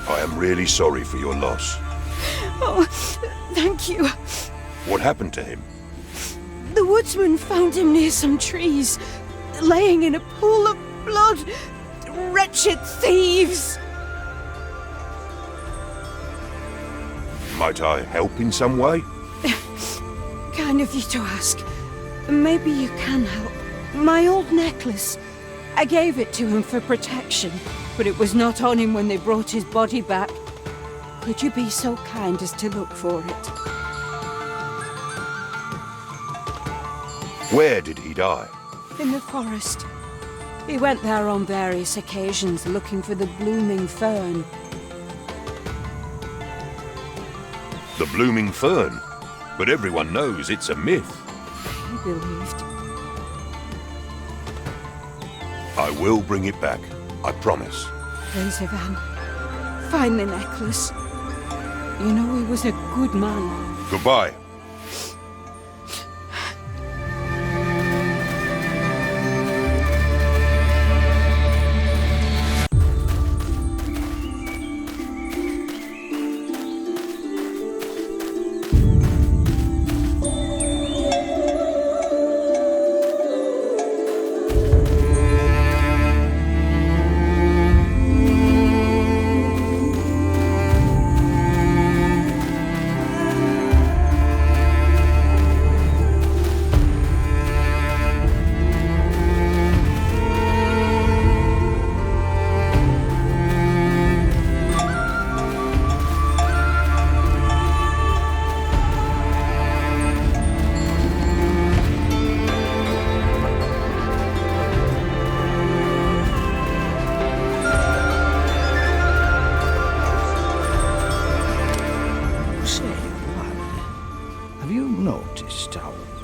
I am really sorry for your loss. Oh, thank you. What happened to him? The woodsman found him near some trees, laying in a pool of blood. Wretched thieves! Might I help in some way? Kind of you to ask. Maybe you can help. My old necklace. I gave it to him for protection, but it was not on him when they brought his body back. Could you be so kind as to look for it? Where did he die? In the forest. He went there on various occasions looking for the blooming fern. The blooming fern? But everyone knows it's a myth. He believed. I will bring it back. I promise. Please, Ivan. Find the necklace. You know he was a good man. Goodbye.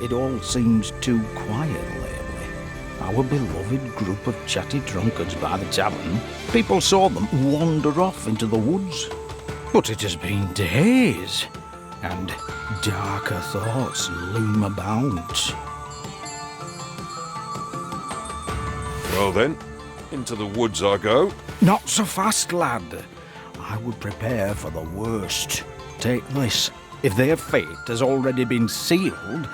It all seems too quiet lately. Our beloved group of chatty drunkards by the tavern, people saw them wander off into the woods. But it has been days, and darker thoughts loom about. Well then, into the woods I go. Not so fast, lad. I would prepare for the worst. Take this. If their fate has already been sealed,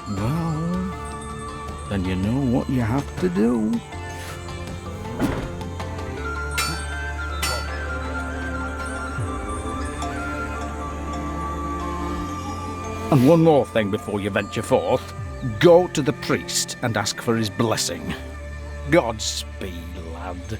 well, then you know what you have to do. And one more thing before you venture forth. Go to the priest and ask for his blessing. Godspeed, lad.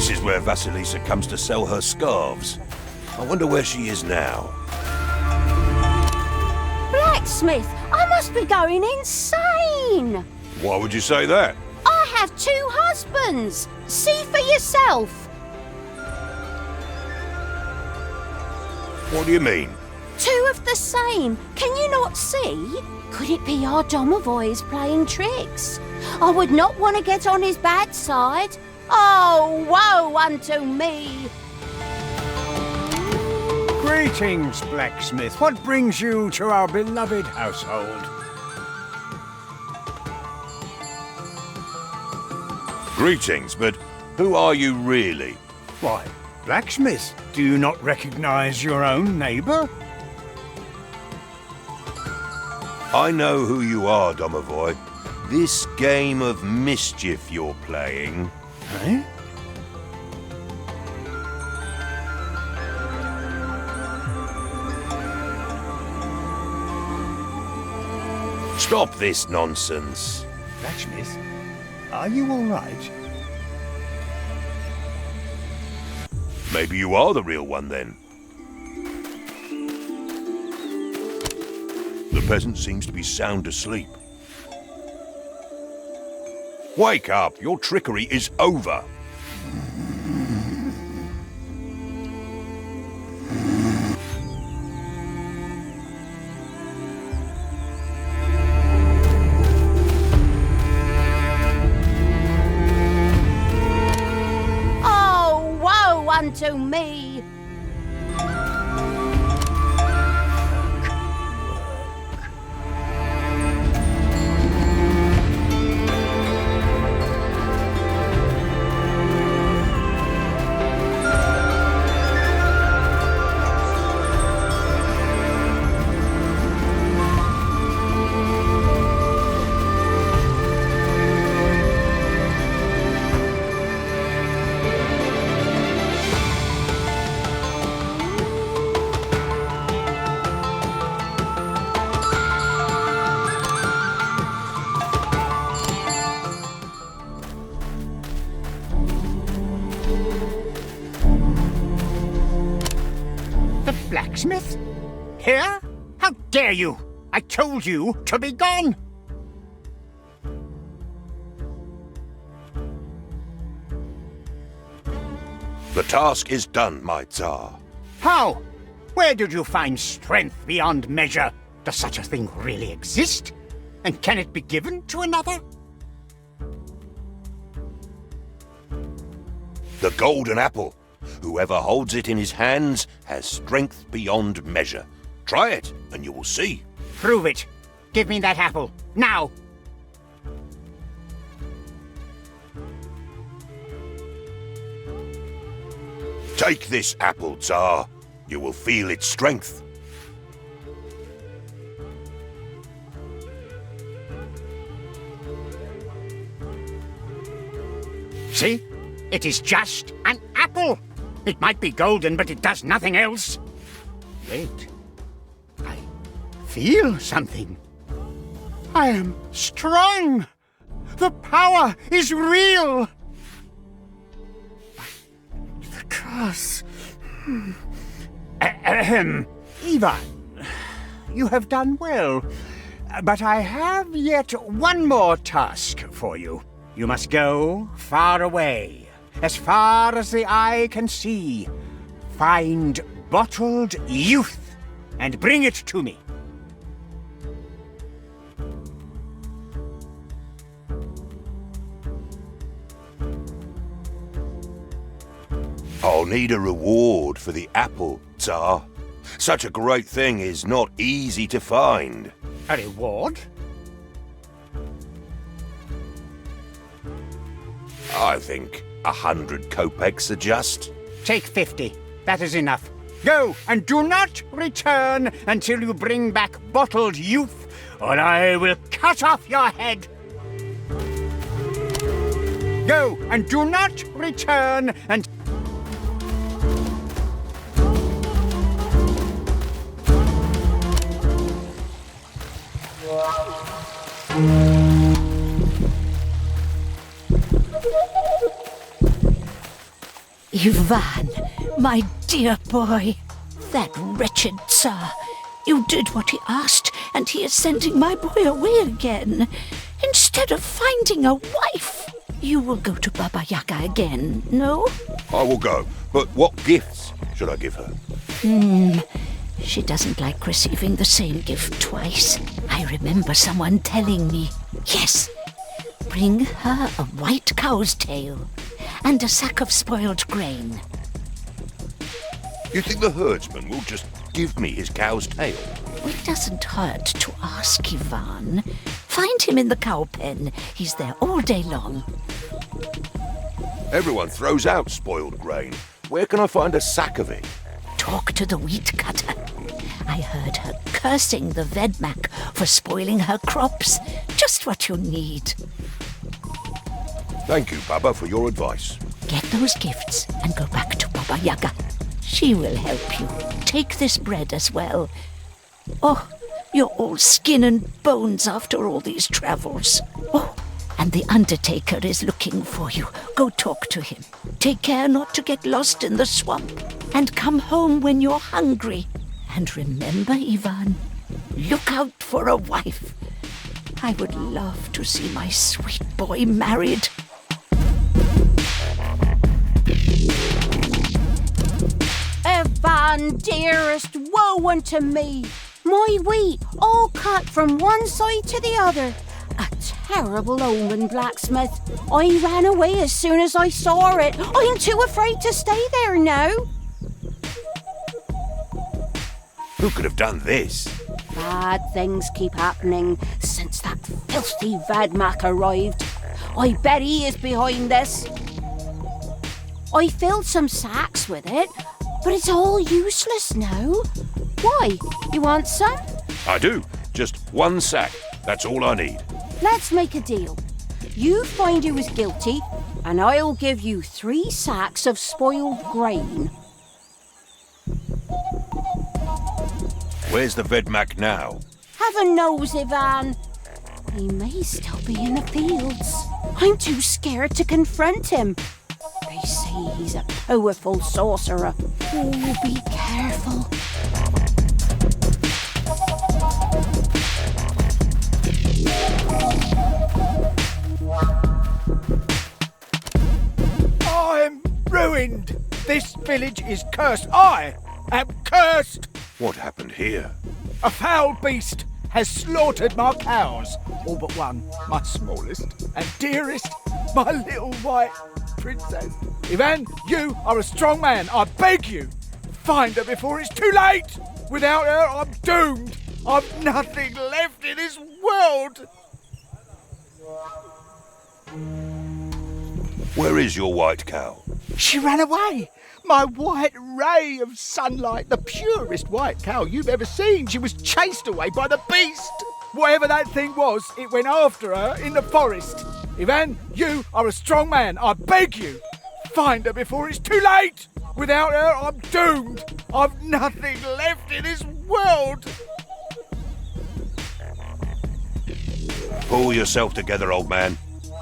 This is where Vasilisa comes to sell her scarves. I wonder where she is now. Blacksmith, I must be going insane! Why would you say that? I have 2 husbands! See for yourself! What do you mean? 2 of the same. Can you not see? Could it be our domovoi playing tricks? I would not want to get on his bad side. Oh, woe unto me! Greetings, blacksmith. What brings you to our beloved household? Greetings, but who are you really? Why, blacksmith, do you not recognize your own neighbor? I know who you are, domovoi. This game of mischief you're playing. Eh? Stop this nonsense. Blacksmith, are you all right? Maybe you are the real one then. The peasant seems to be sound asleep. Wake up! Your trickery is over! Oh, woe unto me! The blacksmith? Here? How dare you! I told you to be gone! The task is done, my Tsar. How? Where did you find strength beyond measure? Does such a thing really exist? And can it be given to another? The golden apple. Whoever holds it in his hands has strength beyond measure. Try it, and you will see. Prove it. Give me that apple. Now! Take this apple, Tsar. You will feel its strength. See? It is just an apple. It might be golden, but it does nothing else. Wait. I feel something. I am strong. The power is real. The curse. Eva, you have done well. But I have yet one more task for you. You must go far away, as far as the eye can see. Find bottled youth and bring it to me. I'll need a reward for the apple, Tsar. Such a great thing is not easy to find. A reward? I think 100 kopecks are just. Take 50. That is enough. Go, and do not return until you bring back bottled youth, or I will cut off your head. Go, and do not return until... Ivan, my dear boy, that wretched Tsar. You did what he asked, and he is sending my boy away again. Instead of finding a wife, you will go to Baba Yaga again, no? I will go, but what gifts should I give her? She doesn't like receiving the same gift twice. I remember someone telling me. Yes, bring her a white cow's tail and a sack of spoiled grain. You think the herdsman will just give me his cow's tail? It doesn't hurt to ask, Ivan. Find him in the cow pen. He's there all day long. Everyone throws out spoiled grain. Where can I find a sack of it? Talk to the wheat cutter. I heard her cursing the Vedmak for spoiling her crops. Just what you need. Thank you, Baba, for your advice. Get those gifts and go back to Baba Yaga. She will help you. Take this bread as well. Oh, you're all skin and bones after all these travels. Oh, and the Undertaker is looking for you. Go talk to him. Take care not to get lost in the swamp. And come home when you're hungry. And remember, Ivan, look out for a wife. I would love to see my sweet boy married. Ivan, dearest, woe unto me. My wheat all cut from one side to the other. A terrible omen, blacksmith. I ran away as soon as I saw it. I'm too afraid to stay there now. Who could have done this? Bad things keep happening since that filthy Vedmak arrived. I bet he is behind this. I filled some sacks with it, but it's all useless now. Why? You want some? I do. Just one sack. That's all I need. Let's make a deal. You find who is guilty, and I'll give you 3 sacks of spoiled grain. Where's the Vedmak now? Heaven knows, Ivan. He may still be in the fields. I'm too scared to confront him. They say he's a powerful sorcerer. Oh, be careful. I'm ruined. This village is cursed. I am cursed. What happened here? A foul beast has slaughtered my cows. All but one, my smallest and dearest, my little white princess. Ivan, you are a strong man. I beg you, find her before it's too late. Without her, I'm doomed. I've nothing left in this world. Where is your white cow? She ran away. My white ray of sunlight, the purest white cow you've ever seen. She was chased away by the beast. Whatever that thing was, it went after her in the forest. Ivan, you are a strong man. I beg you, find her before it's too late. Without her, I'm doomed. I've nothing left in this world. Pull yourself together, old man.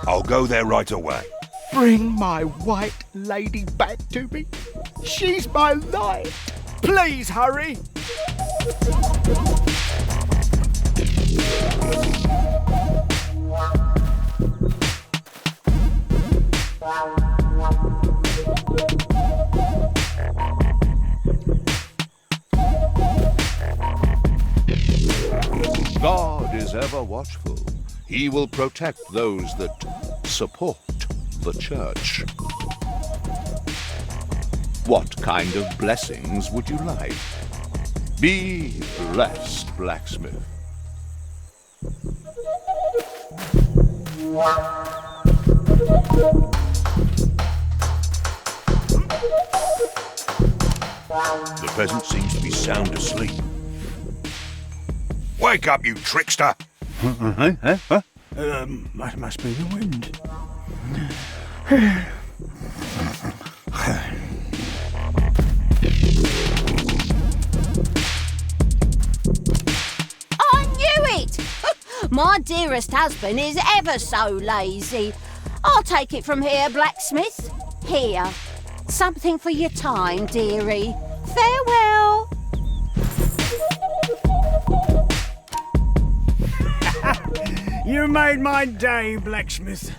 I'll go there right away. Bring my white lady back to me. She's my life. Please hurry. God is ever watchful. He will protect those that support the church. What kind of blessings would you like? Be blessed, blacksmith. The peasant seems to be sound asleep. Wake up, you trickster! Must be the wind. I knew it! My dearest husband is ever so lazy. I'll take it from here, blacksmith. Here. Something for your time, dearie. Farewell. You made my day, blacksmith.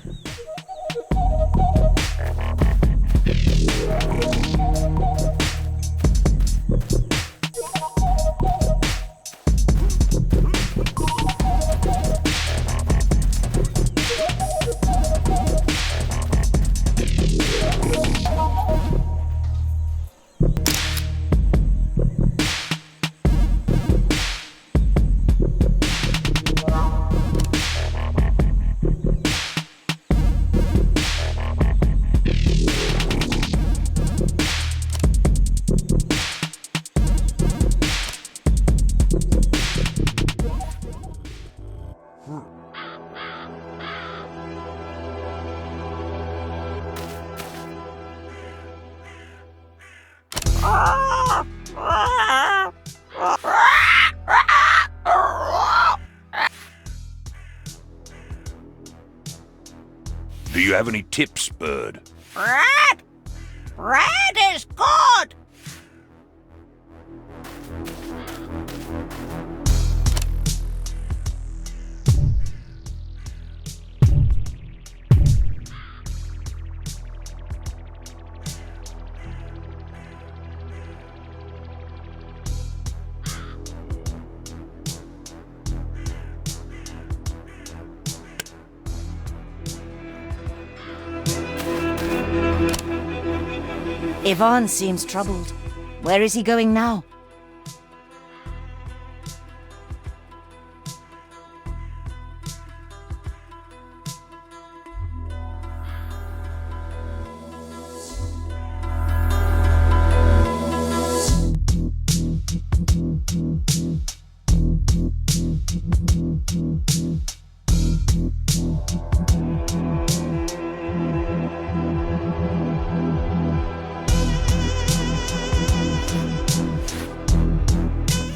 Do you have any tips, bird? Red! Red is good! Ivan seems troubled. Where is he going now?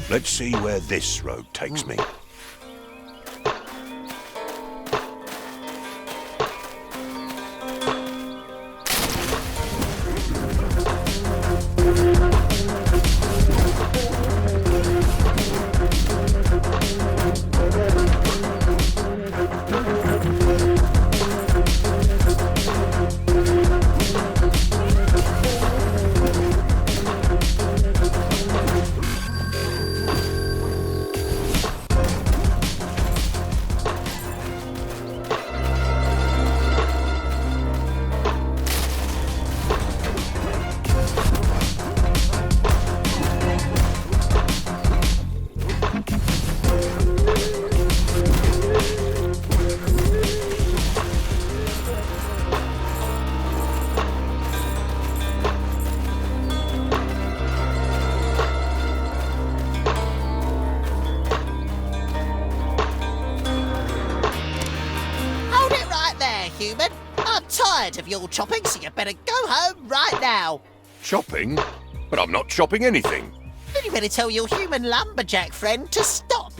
Let's see where this road takes me. Human. I'm tired of your chopping, so you better go home right now. Chopping? But I'm not chopping anything. Then you better tell your human lumberjack friend to stop.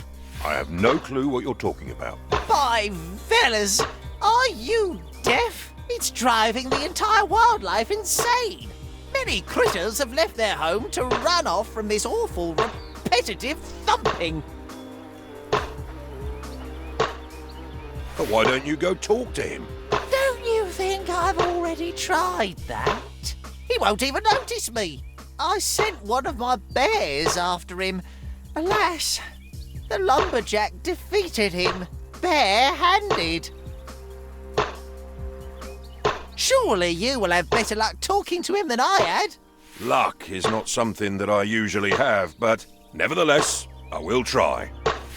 I have no clue what you're talking about. By fellas, are you deaf? It's driving the entire wildlife insane. Many critters have left their home to run off from this awful, repetitive thumping. But why don't you go talk to him? Don't you think I've already tried that? He won't even notice me. I sent one of my bears after him. Alas, the lumberjack defeated him bare-handed. Surely you will have better luck talking to him than I had. Luck is not something that I usually have, but nevertheless, I will try.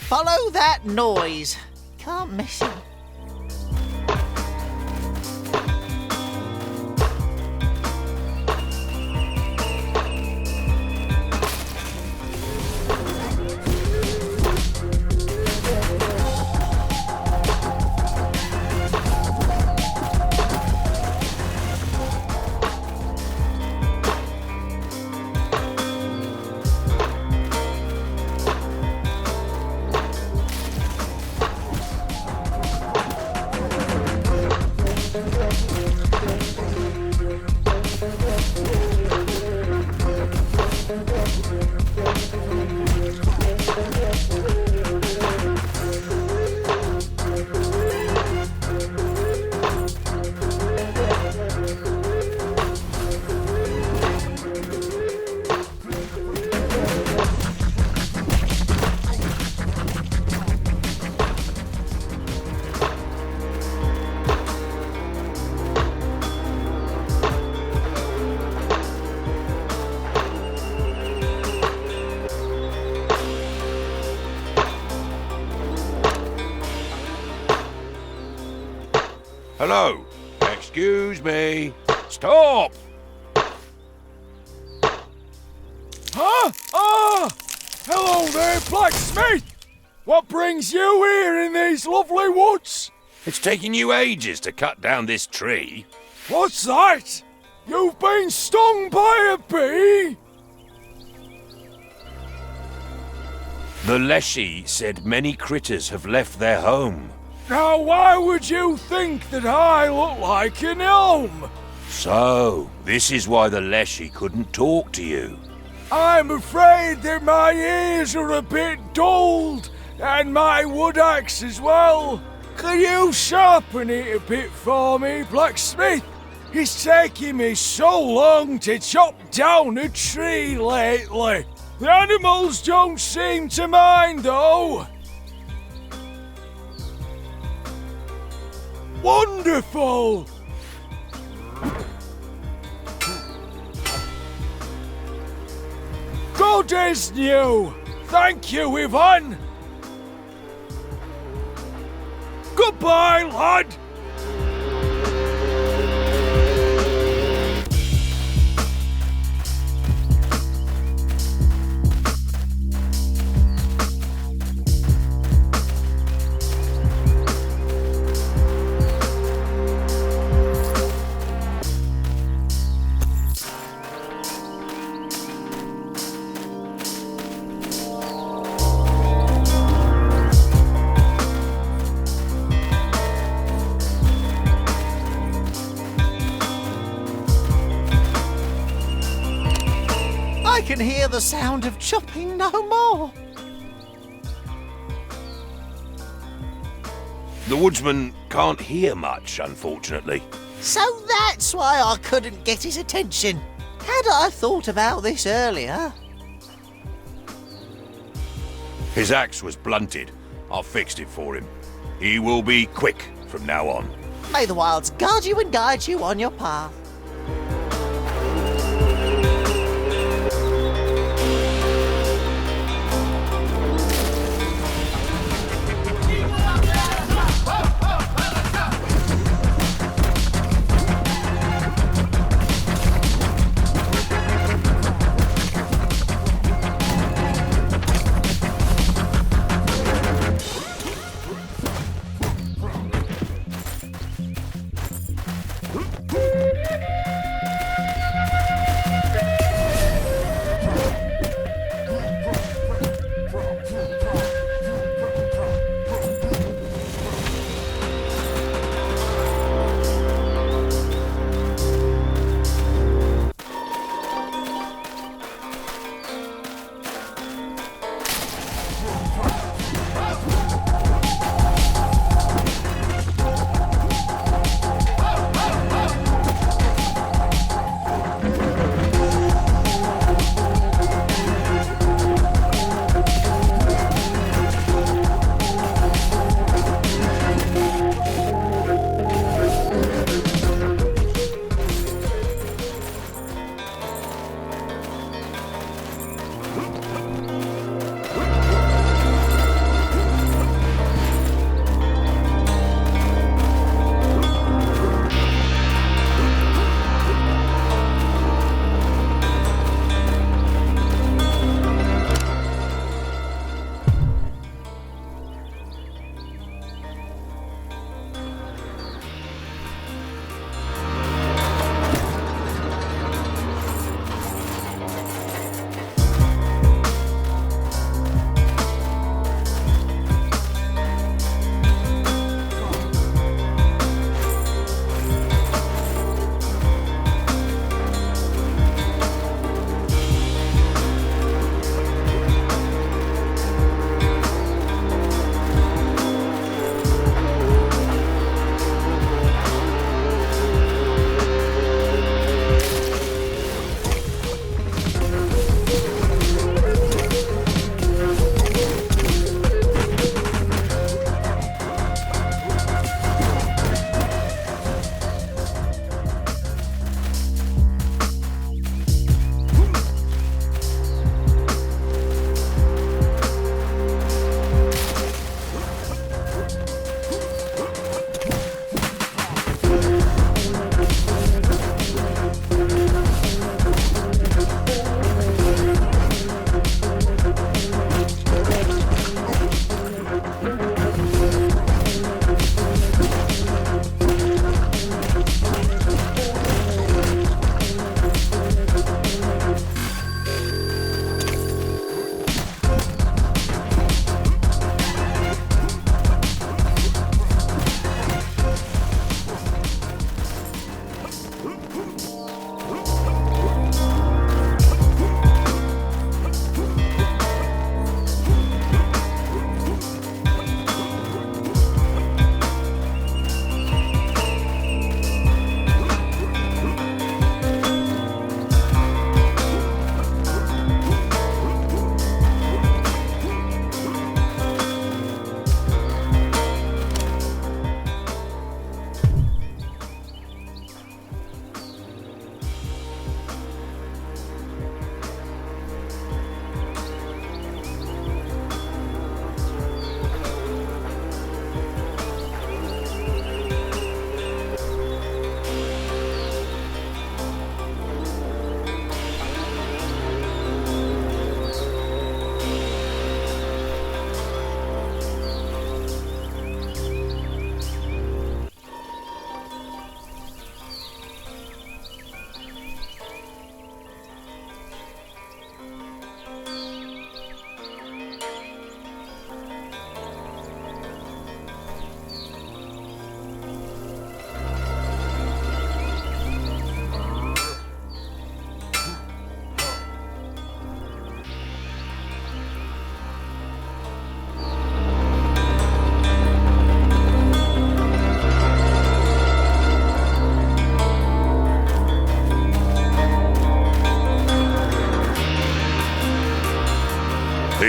Follow that noise. Can't miss him. Stop! Huh? Ah! Hello there, blacksmith! What brings you here in these lovely woods? It's taking you ages to cut down this tree. What's that? You've been stung by a bee? The Leshy said many critters have left their home. Now why would you think that I look like an elm? So, this is why the Leshy couldn't talk to you. I'm afraid that my ears are a bit dulled, and my wood axe as well. Can you sharpen it a bit for me, blacksmith? It's taking me so long to chop down a tree lately. The animals don't seem to mind, though. Wonderful! Good as new! Thank you, Ivan! Goodbye, lad! I can hear the sound of chopping no more. The woodsman can't hear much, unfortunately. So that's why I couldn't get his attention. Had I thought about this earlier? His axe was blunted. I fixed it for him. He will be quick from now on. May the wilds guard you and guide you on your path.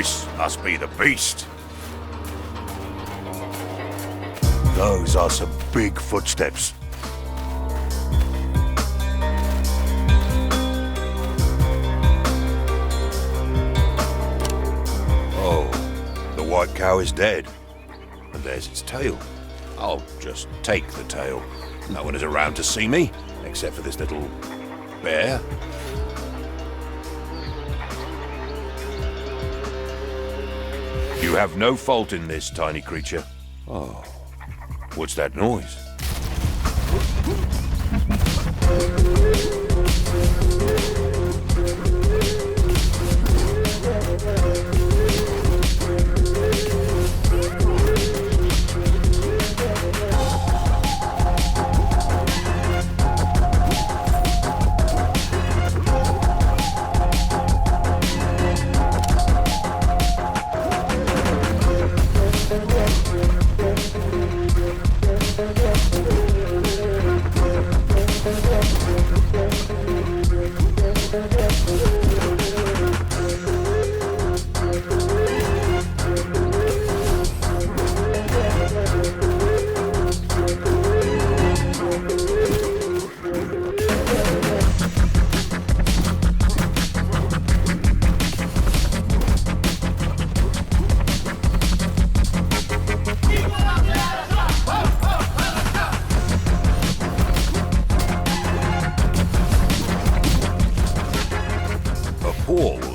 This must be the beast. Those are some big footsteps. Oh, the white cow is dead. And there's its tail. I'll just take the tail. No one is around to see me, except for this little bear. You have no fault in this, tiny creature. Oh, what's that noise?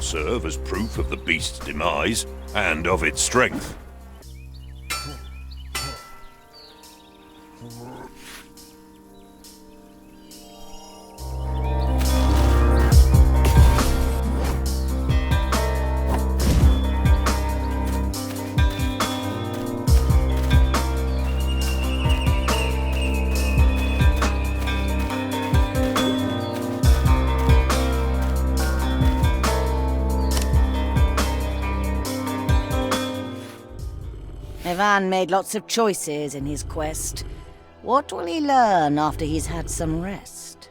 Serve as proof of the beast's demise and of its strength. Ivan made lots of choices in his quest. What will he learn after he's had some rest?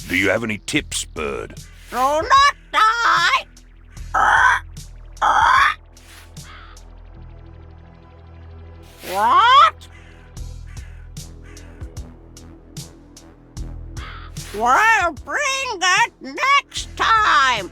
Do you have any tips, bird? Do not die! What? We'll bring it next time!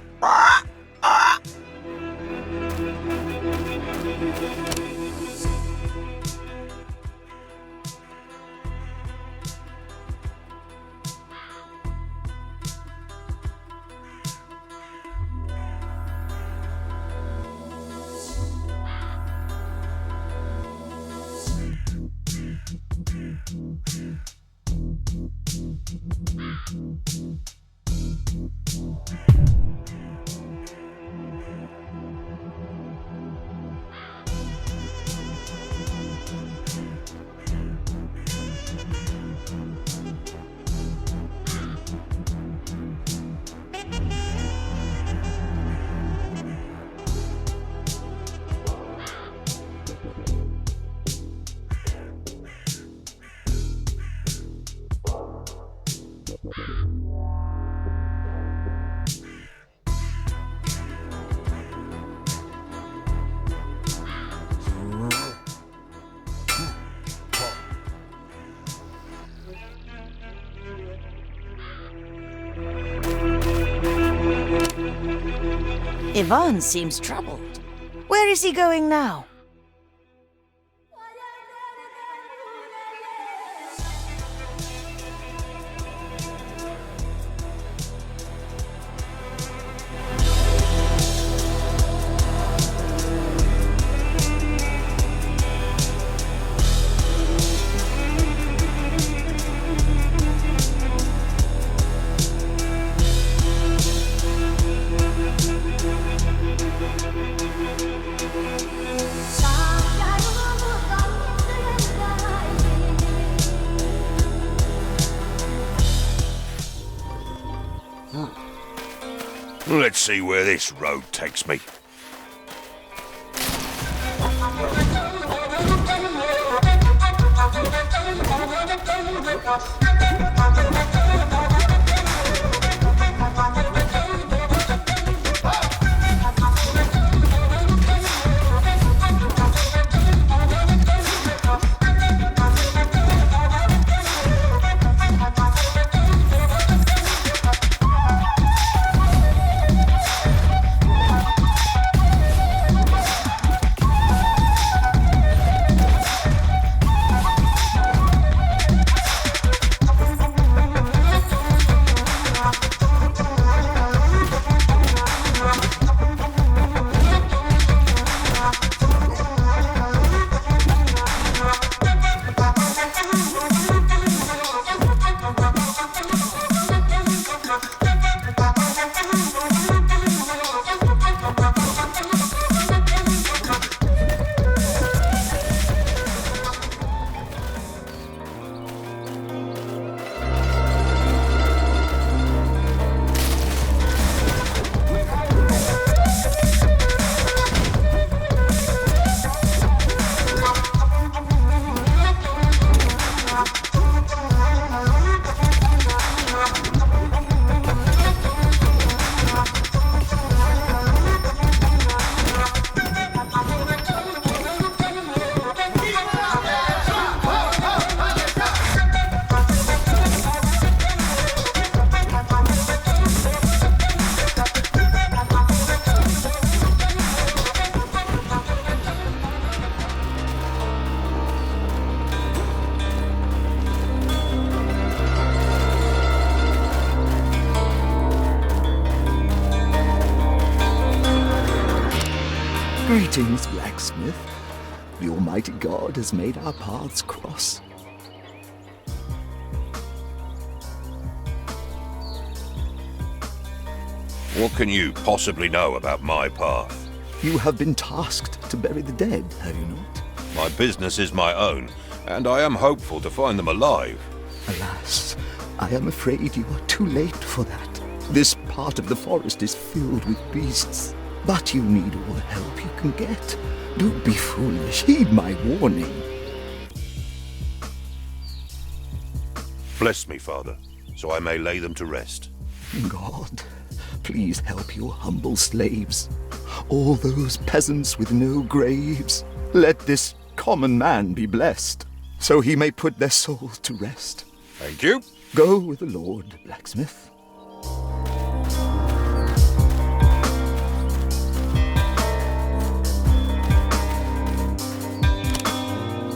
Ivan seems troubled. Where is he going now? Let's see where this road takes me. Greetings, blacksmith. The Almighty God has made our paths cross. What can you possibly know about my path? You have been tasked to bury the dead, have you not? My business is my own, and I am hopeful to find them alive. Alas, I am afraid you are too late for that. This part of the forest is filled with beasts, but you need all the help you can get. Don't be foolish. Heed my warning. Bless me, Father, so I may lay them to rest. God, please help your humble slaves. All those peasants with no graves. Let this common man be blessed, so he may put their souls to rest. Thank you. Go with the Lord, blacksmith.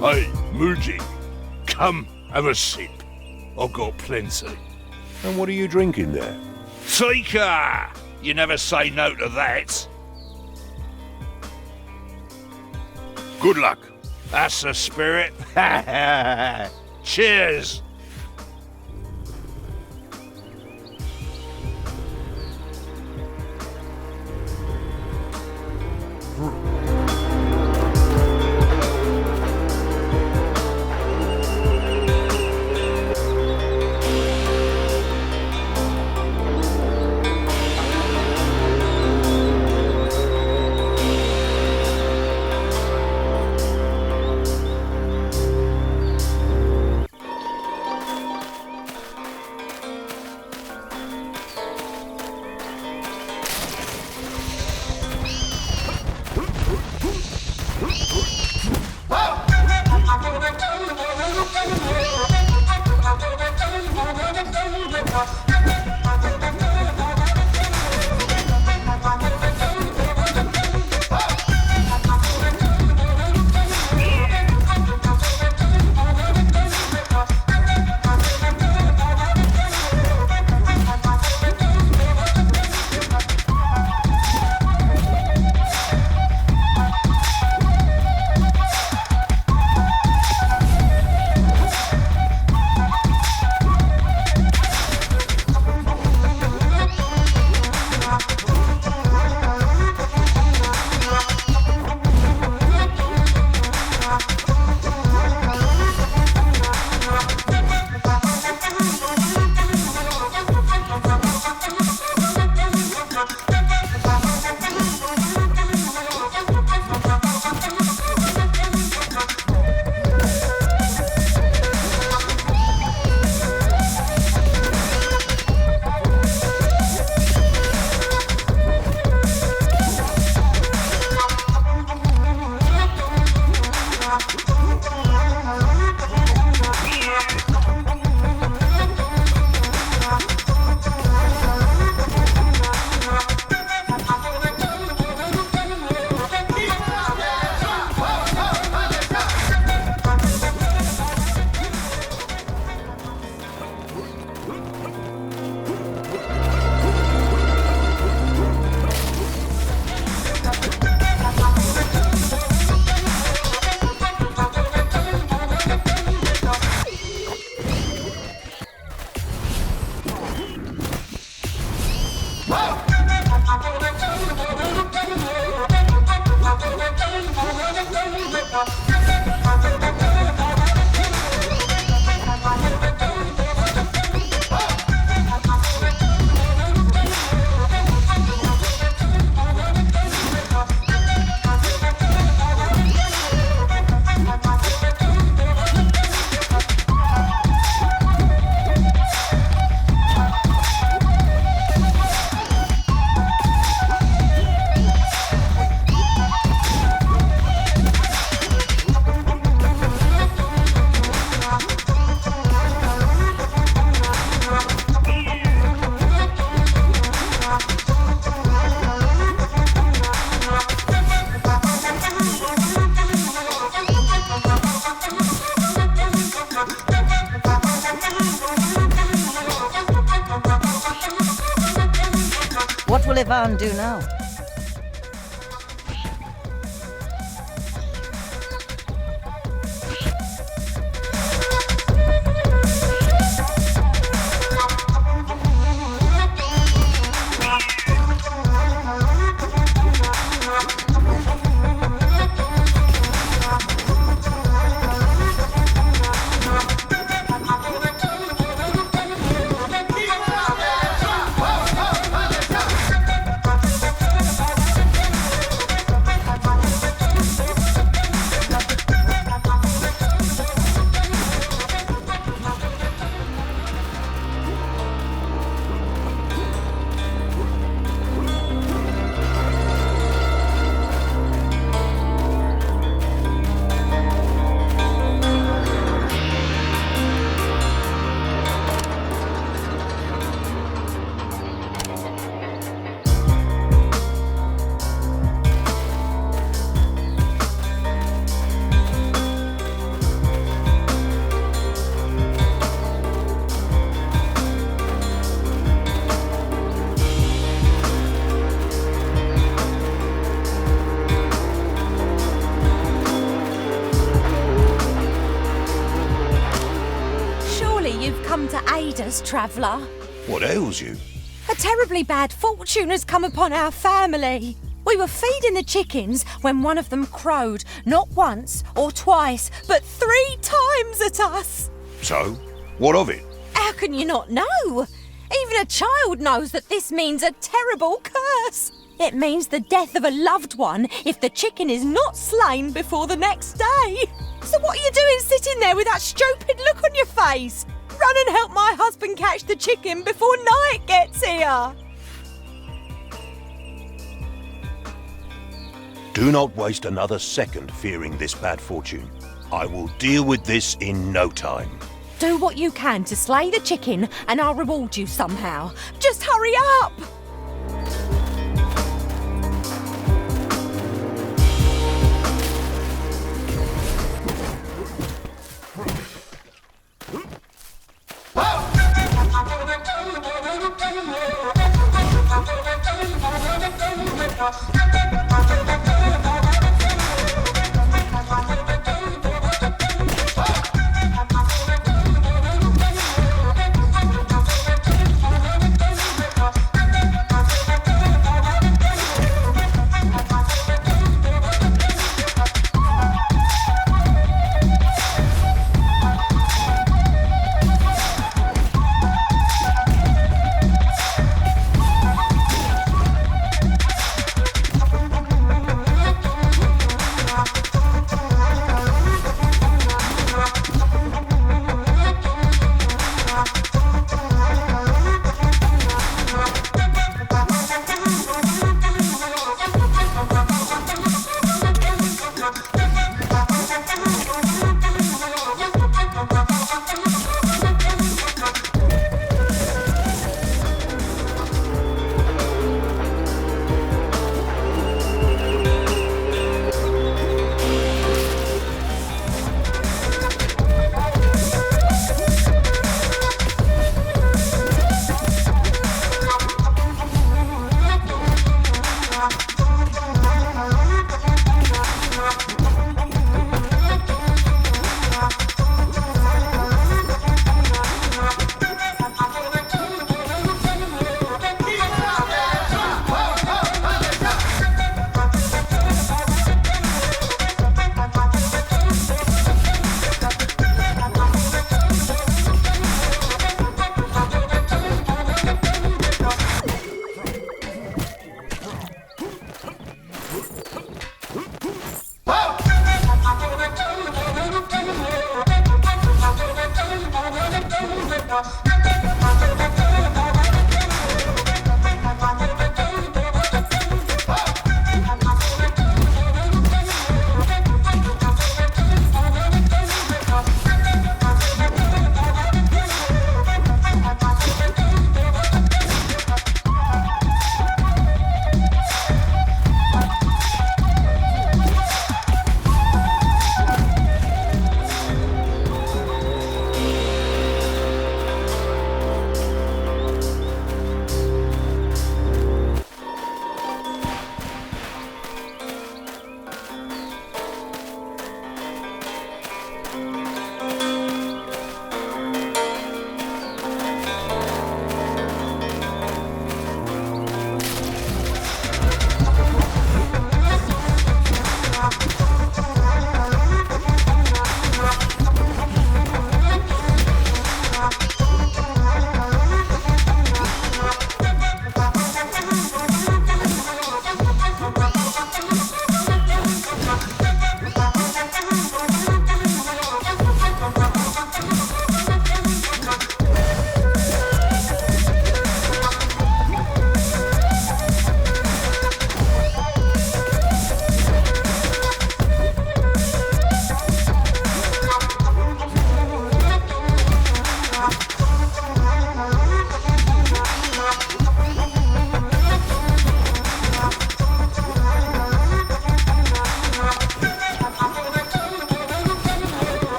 Hey, Muji, come have a sip. I've got plenty. And what are you drinking there? Tika! You never say no to that. Good luck. That's the spirit. Cheers! What will Ivan do now? us, traveller. What ails you? A terribly bad fortune has come upon our family. We were feeding the chickens when one of them crowed, not once or twice, but 3 times at us. So, what of it? How can you not know? Even a child knows that this means a terrible curse. It means the death of a loved one if the chicken is not slain before the next day. So what are you doing sitting there with that stupid look on your face? Run and help my husband catch the chicken before night gets here. Do not waste another second fearing this bad fortune. I will deal with this in no time. Do what you can to slay the chicken and I'll reward you somehow. Just hurry up!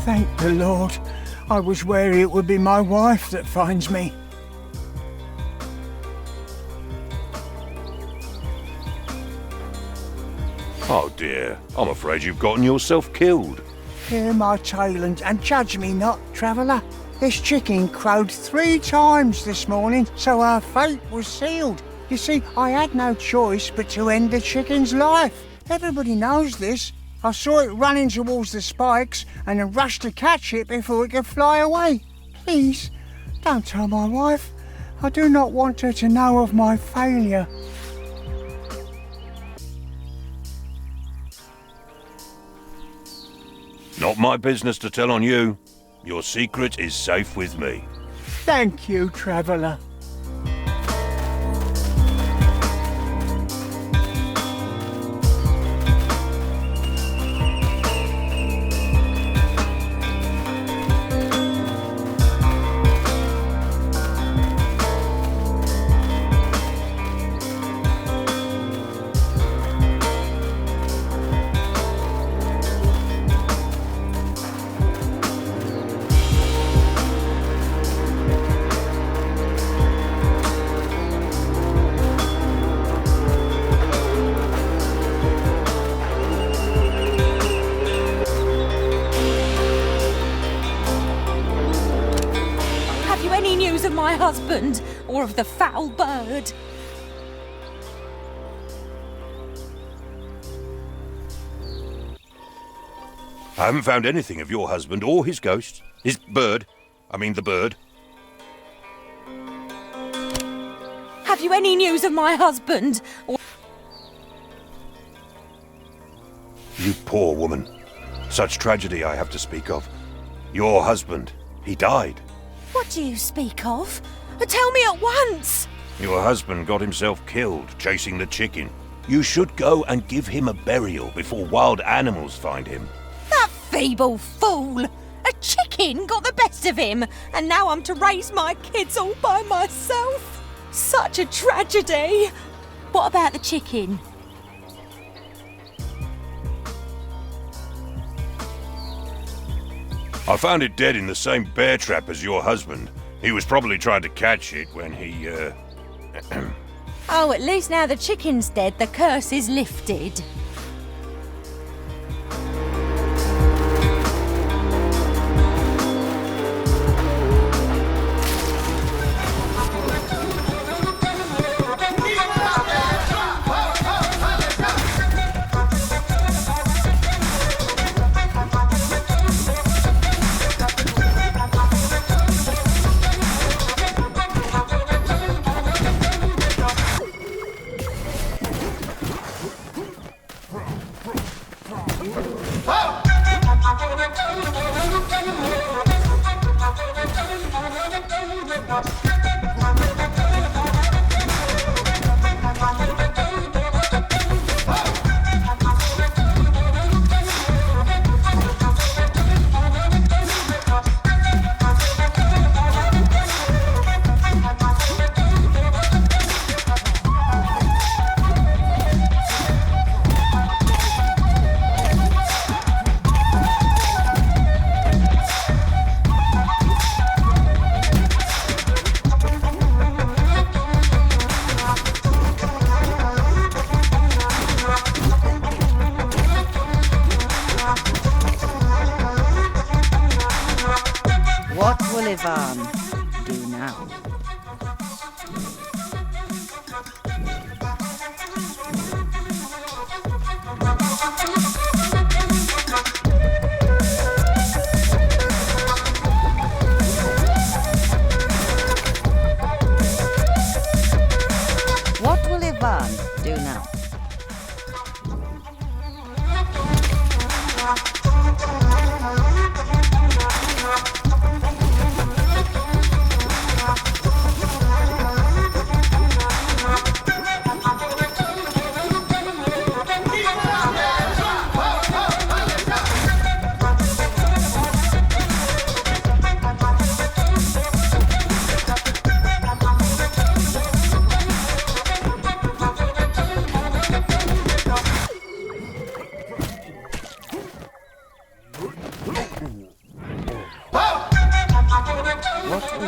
Thank the Lord. I was wary it would be my wife that finds me. Oh dear, I'm afraid you've gotten yourself killed. Hear my tale and judge me not, traveller. This chicken crowed 3 times this morning, so our fate was sealed. You see, I had no choice but to end the chicken's life. Everybody knows this. I saw it running towards the spikes and then rushed to catch it before it could fly away. Please, don't tell my wife. I do not want her to know of my failure. Not my business to tell on you. Your secret is safe with me. Thank you, traveller. Of my husband or of the foul bird. I haven't found anything of your husband or his ghost. His bird. I mean the bird. Have you any news of my husband? Or... You poor woman. Such tragedy I have to speak of. Your husband, he died. What do you speak of? Tell me at once! Your husband got himself killed chasing the chicken. You should go and give him a burial before wild animals find him. That feeble fool! A chicken got the best of him, and now I'm to raise my kids all by myself. Such a tragedy! What about the chicken? I found it dead in the same bear trap as your husband. He was probably trying to catch it when he, Oh, at least now the chicken's dead, the curse is lifted. What will Ivan do now? What will Ivan do now?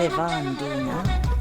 live on do now?